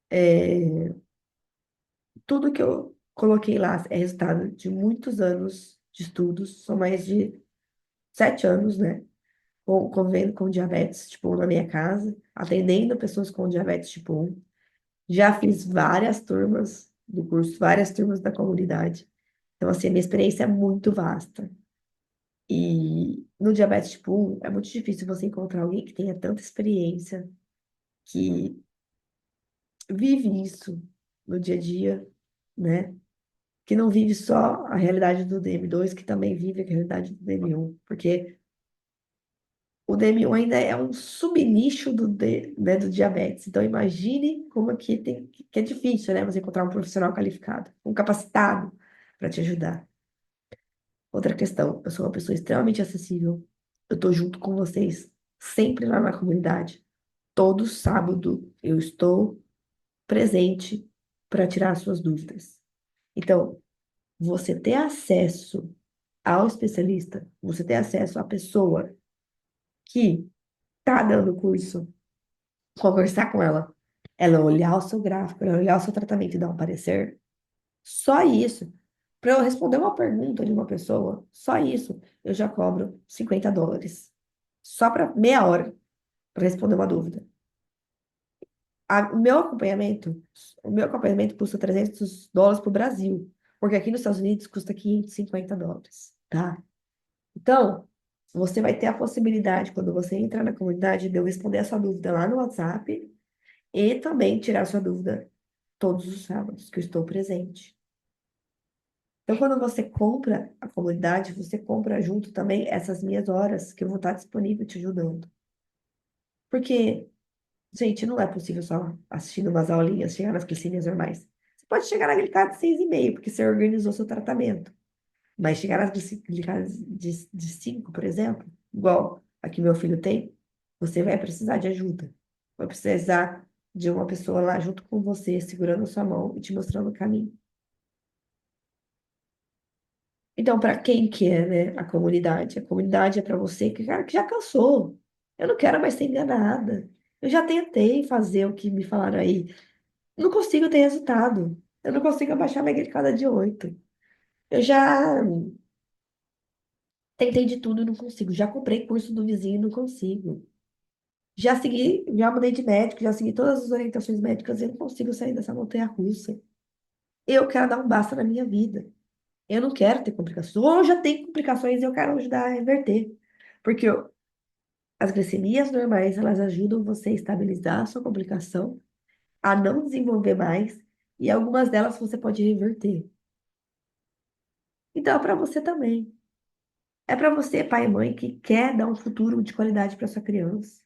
É, tudo que eu coloquei lá é resultado de muitos anos de estudos, são mais de 7 anos, né? Convivendo com diabetes tipo 1 na minha casa, atendendo pessoas com diabetes tipo 1. Já fiz várias turmas do curso, várias turmas da comunidade. Então, assim, a minha experiência é muito vasta. E no diabetes tipo 1, é muito difícil você encontrar alguém que tenha tanta experiência, que vive isso no dia a dia, né? Que não vive só a realidade do DM2, que também vive a realidade do DM1. Porque o DM1 ainda é um subnicho né, do diabetes. Então, imagine como aqui que é difícil, né? Você encontrar um profissional qualificado, um capacitado para te ajudar. Outra questão, eu sou uma pessoa extremamente acessível. Eu estou junto com vocês, sempre lá na comunidade. Todo sábado eu estou presente para tirar as suas dúvidas. Então, você ter acesso ao especialista, você ter acesso à pessoa que está dando o curso, conversar com ela, ela olhar o seu gráfico, ela olhar o seu tratamento e dar um parecer, só isso. Para eu responder uma pergunta de uma pessoa, só isso, eu já cobro US$ 50. Só para meia hora para responder uma dúvida. O meu acompanhamento custa US$ 300 para o Brasil, porque aqui nos Estados Unidos custa US$ 550, tá? Então, você vai ter a possibilidade, quando você entrar na comunidade, de eu responder a sua dúvida lá no WhatsApp e também tirar a sua dúvida todos os sábados que eu estou presente. Então, quando você compra a comunidade, você compra junto também essas minhas horas que eu vou estar disponível te ajudando. Porque, gente, não é possível só assistindo umas aulinhas, chegar nas glicemias normais. Você pode chegar na glicada de 6,5, porque você organizou seu tratamento. Mas chegar nas glicadas de 5, por exemplo, igual a que meu filho tem, você vai precisar de ajuda. Vai precisar de uma pessoa lá junto com você, segurando a sua mão e te mostrando o caminho. Então, para quem que é, né, a comunidade? A comunidade é para você que, cara, que já cansou. Eu não quero mais ser enganada. Eu já tentei fazer o que me falaram aí. Não consigo ter resultado. Eu não consigo abaixar minha glicada de 8. Eu já tentei de tudo e não consigo. Já comprei curso do vizinho e não consigo. Já segui, já mudei de médico, já segui todas as orientações médicas e eu não consigo sair dessa montanha-russa. Eu quero dar um basta na minha vida. Eu não quero ter complicações. Ou eu já tenho complicações e eu quero ajudar a reverter. Porque as glicemias normais, elas ajudam você a estabilizar a sua complicação, a não desenvolver mais, e algumas delas você pode reverter. Então, é para você também. É para você, pai e mãe, que quer dar um futuro de qualidade para sua criança.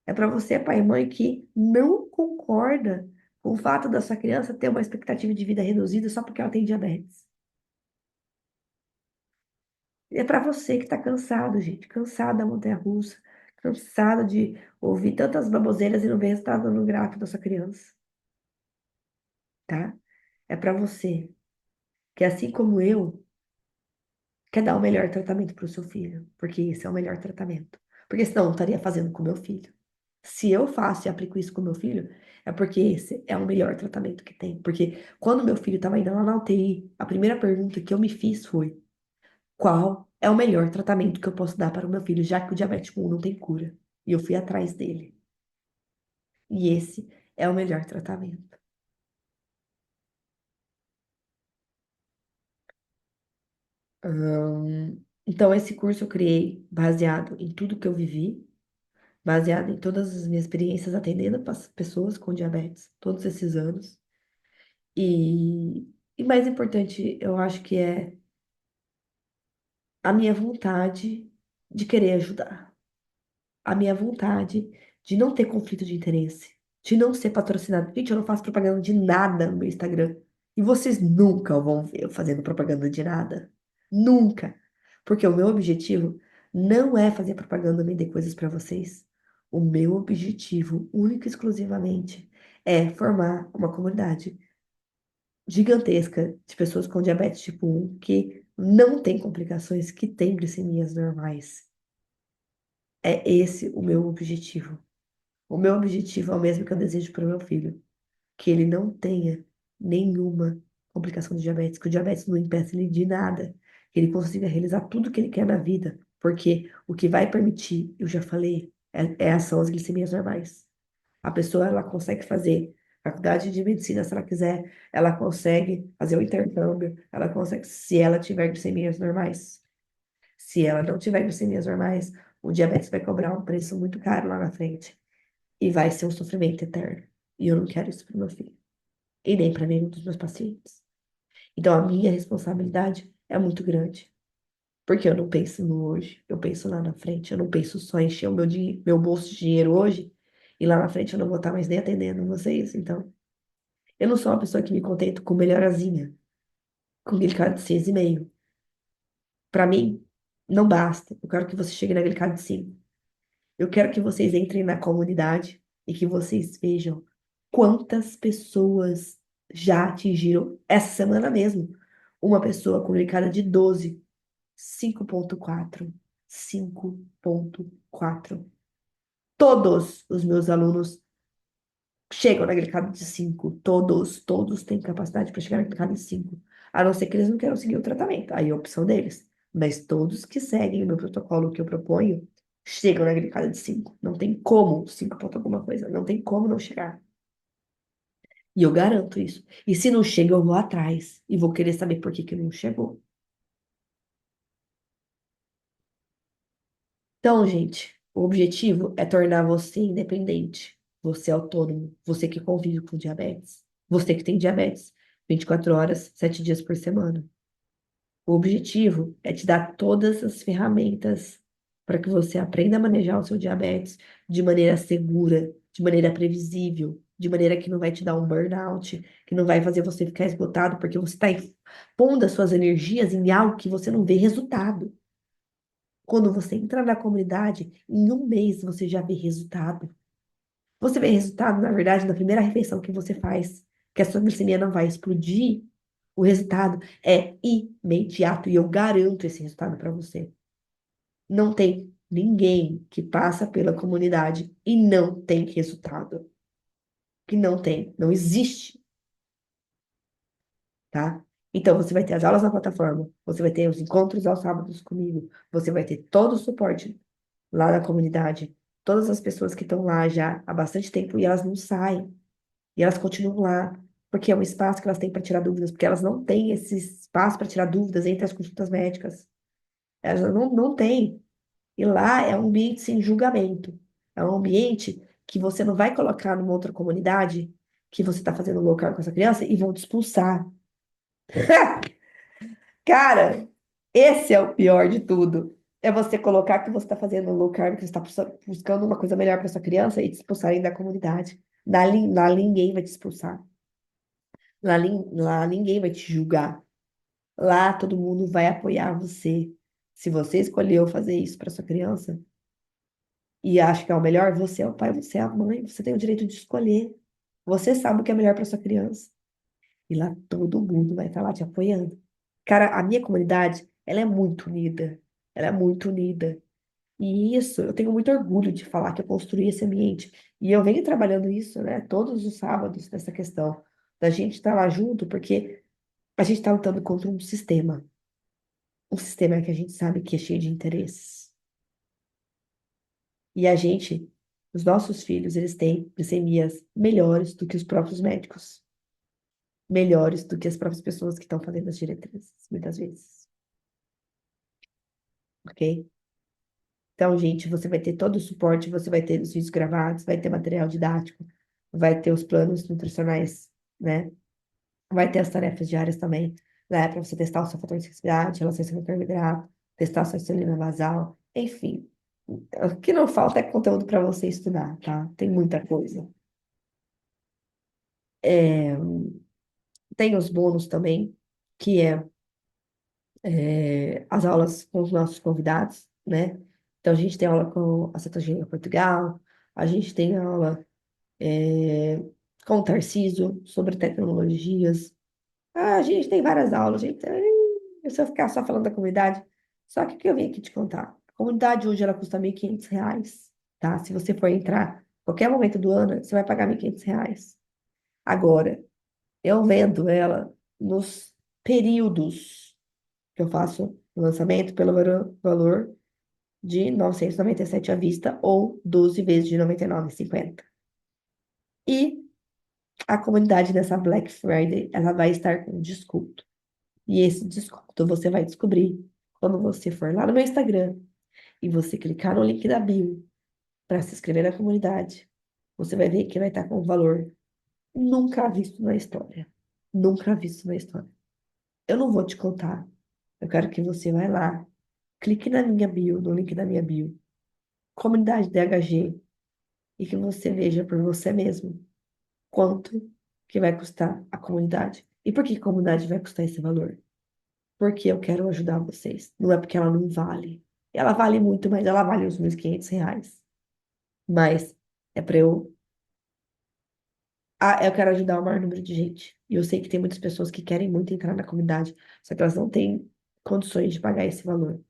É para você, pai e mãe, que não concorda com o fato da sua criança ter uma expectativa de vida reduzida só porque ela tem diabetes. É para você que tá cansado, gente. Cansado da montanha-russa. Cansado de ouvir tantas baboseiras e não ver resultado no gráfico da sua criança, tá? É para você que, assim como eu, quer dar o melhor tratamento para o seu filho. Porque esse é o melhor tratamento. Porque senão eu não estaria fazendo com meu filho. Se eu faço e aplico isso com meu filho, é porque esse é o melhor tratamento que tem. Porque quando meu filho estava indo lá na UTI, a primeira pergunta que eu me fiz foi: qual é o melhor tratamento que eu posso dar para o meu filho, já que o diabetes tipo 1 não tem cura? E eu fui atrás dele. E esse é o melhor tratamento. Então, esse curso eu criei baseado em tudo que eu vivi, baseado em todas as minhas experiências atendendo pessoas com diabetes, todos esses anos. E, e mais importante, eu acho que é a minha vontade de querer ajudar, a minha vontade de não ter conflito de interesse, de não ser patrocinado. Gente, eu não faço propaganda de nada no meu Instagram. E vocês nunca vão ver eu fazendo propaganda de nada. Nunca. Porque o meu objetivo não é fazer propaganda, vender coisas para vocês. O meu objetivo, único e exclusivamente, é formar uma comunidade gigantesca de pessoas com diabetes tipo 1 que não tem complicações, que tem glicemias normais. É esse o meu objetivo. O meu objetivo é o mesmo que eu desejo para o meu filho, que ele não tenha nenhuma complicação de diabetes, que o diabetes não impeça ele de nada, que ele consiga realizar tudo que ele quer na vida, porque o que vai permitir, eu já falei, são as glicemias normais. A pessoa, ela consegue fazer faculdade de medicina se ela quiser, ela consegue fazer o intercâmbio, ela consegue, se ela tiver glicemias normais. Se ela não tiver glicemias normais, o diabetes vai cobrar um preço muito caro lá na frente. E vai ser um sofrimento eterno. E eu não quero isso para meu filho. E nem para nenhum dos meus pacientes. Então a minha responsabilidade é muito grande. Porque eu não penso no hoje, eu penso lá na frente. Eu não penso só em encher o meu bolso de dinheiro hoje. E lá na frente eu não vou estar mais nem atendendo vocês. Então, eu não sou uma pessoa que me contento com melhorazinha, com glicose de 6,5. Para mim, não basta. Eu quero que você chegue na glicose de 5. Eu quero que vocês entrem na comunidade e que vocês vejam quantas pessoas já atingiram essa semana mesmo. Uma pessoa com glicada de 12, 5,4, 5,4. Todos os meus alunos chegam na glicada de 5. Todos têm capacidade para chegar na glicada de 5. A não ser que eles não queiram seguir o tratamento. Aí é a opção deles. Mas todos que seguem o meu protocolo que eu proponho chegam na glicada de 5. Não tem como 5 ponto alguma coisa. Não tem como não chegar. E eu garanto isso. E se não chega, eu vou atrás. E vou querer saber por que que não chegou. Então, gente, o objetivo é tornar você independente. Você autônomo. Você que convive com diabetes. Você que tem diabetes. 24 horas, 7 dias por semana. O objetivo é te dar todas as ferramentas para que você aprenda a manejar o seu diabetes de maneira segura, de maneira previsível, de maneira que não vai te dar um burnout, que não vai fazer você ficar esgotado, porque você está pondo as suas energias em algo que você não vê resultado. Quando você entra na comunidade, em um mês você já vê resultado. Você vê resultado, na verdade, na primeira refeição que você faz, que a sua glicemia não vai explodir. O resultado é imediato e eu garanto esse resultado para você. Não tem ninguém que passa pela comunidade e não tem resultado. Que não tem, não existe, tá? Então você vai ter as aulas na plataforma, você vai ter os encontros aos sábados comigo, você vai ter todo o suporte lá na comunidade, todas as pessoas que estão lá já há bastante tempo e elas não saem. E elas continuam lá, porque é um espaço que elas têm para tirar dúvidas, porque elas não têm esse espaço para tirar dúvidas entre as consultas médicas. Elas não têm. E lá é um ambiente sem julgamento. É um ambiente que você não vai colocar numa outra comunidade que você está fazendo low carb com essa criança e vão te expulsar. Cara, esse é o pior de tudo. É você colocar que você está fazendo low carb, que você está buscando uma coisa melhor para sua criança e te expulsarem da comunidade. Lá ninguém vai te expulsar. Lá ninguém vai te julgar. Lá todo mundo vai apoiar você. Se você escolheu fazer isso para sua criança e acha que é o melhor, você é o pai, você é a mãe, você tem o direito de escolher. Você sabe o que é melhor para sua criança. E lá todo mundo vai estar lá te apoiando. Cara, a minha comunidade, ela é muito unida. Ela é muito unida. E isso, eu tenho muito orgulho de falar que eu construí esse ambiente. E eu venho trabalhando isso, né, todos os sábados, nessa questão da gente estar lá junto, porque a gente está lutando contra um sistema. Um sistema que a gente sabe que é cheio de interesses. E a gente, os nossos filhos, eles têm glicemias melhores do que os próprios médicos. Melhores do que as próprias pessoas que estão fazendo as diretrizes, muitas vezes. Ok? Então, gente, você vai ter todo o suporte, você vai ter os vídeos gravados, vai ter material didático, vai ter os planos nutricionais, né? Vai ter as tarefas diárias também, né? Para você testar o seu fator de sensibilidade, relações com carboidrato, testar a sua insulina basal, enfim. O que não falta é conteúdo para você estudar, tá? Tem muita coisa. É, tem os bônus também, que as aulas com os nossos convidados, né? Então, a gente tem aula com a Cetogênica Portugal, a gente tem aula é, com o Tarcísio sobre tecnologias. Ah, a gente tem várias aulas, gente. Se eu ficar só falando da comunidade, só que o que eu vim aqui te contar? A comunidade hoje ela custa R$ 1.500, tá? Se você for entrar qualquer momento do ano, você vai pagar R$ 1.500. Agora, eu vendo ela nos períodos que eu faço o lançamento pelo valor de 997 à vista ou 12 vezes de 99,50. E a comunidade dessa Black Friday, ela vai estar com desconto. E esse desconto você vai descobrir quando você for lá no meu Instagram e você clicar no link da bio para se inscrever na comunidade. Você vai ver que vai estar com um valor nunca visto na história. Nunca visto na história. Eu não vou te contar. Eu quero que você vá lá, clique na minha bio, no link da minha bio, comunidade DHG, e que você veja por você mesmo quanto que vai custar a comunidade. E por que a comunidade vai custar esse valor? Porque eu quero ajudar vocês. Não é porque ela não vale. Ela vale muito, mas ela vale os R$ 1.500. Mas é para eu. Ah, eu quero ajudar o maior número de gente. E eu sei que tem muitas pessoas que querem muito entrar na comunidade, só que elas não têm condições de pagar esse valor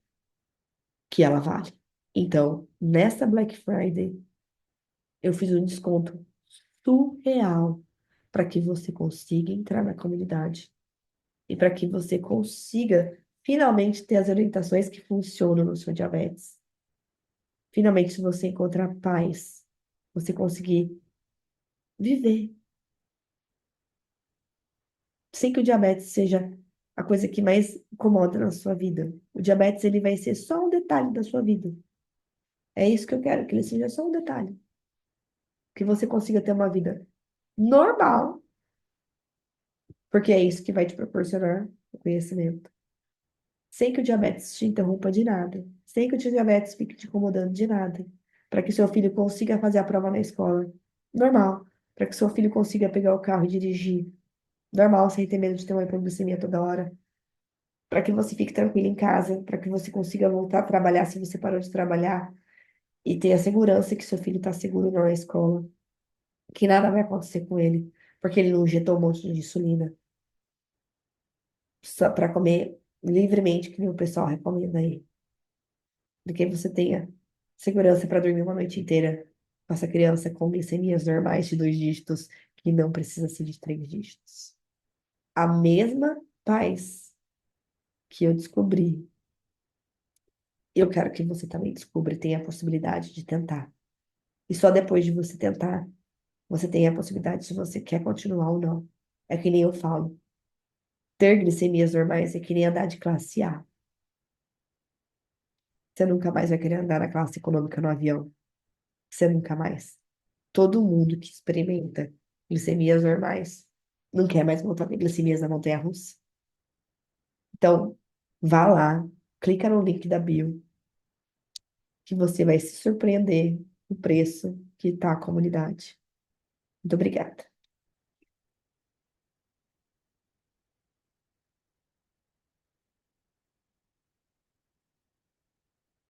que ela vale. Então, nessa Black Friday, eu fiz um desconto surreal para que você consiga entrar na comunidade e para que você consiga finalmente ter as orientações que funcionam no seu diabetes. Finalmente, se você encontrar paz, você conseguir viver sem que o diabetes seja a coisa que mais incomoda na sua vida. O diabetes, ele vai ser só um detalhe da sua vida. É isso que eu quero, que ele seja só um detalhe. Que você consiga ter uma vida normal, porque é isso que vai te proporcionar o conhecimento. Sem que o diabetes te interrompa de nada. Sem que o diabetes fique te incomodando de nada. Para que seu filho consiga fazer a prova na escola. Normal. Para que seu filho consiga pegar o carro e dirigir. Normal, sem ter medo de ter uma hipoglicemia toda hora. Para que você fique tranquilo em casa. Para que você consiga voltar a trabalhar se você parou de trabalhar. E ter a segurança que seu filho está seguro na escola. Que nada vai acontecer com ele. Porque ele não injetou um monte de insulina. Só para comer livremente, que nem o pessoal recomenda aí. Do que você tenha segurança para dormir uma noite inteira com essa criança com glicemias normais de 2 dígitos, que não precisa ser de 3 dígitos. A mesma paz que eu descobri, eu quero que você também descubra e tenha a possibilidade de tentar. E só depois de você tentar, você tem a possibilidade se você quer continuar ou não. É que nem eu falo. Ter glicemias normais é que nem andar de classe A. Você nunca mais vai querer andar na classe econômica no avião. Você nunca mais. Todo mundo que experimenta glicemias normais não quer mais voltar a ter glicemias na montanha-russa. Então, vá lá, clica no link da bio, que você vai se surpreender com o preço que está a comunidade. Muito obrigada.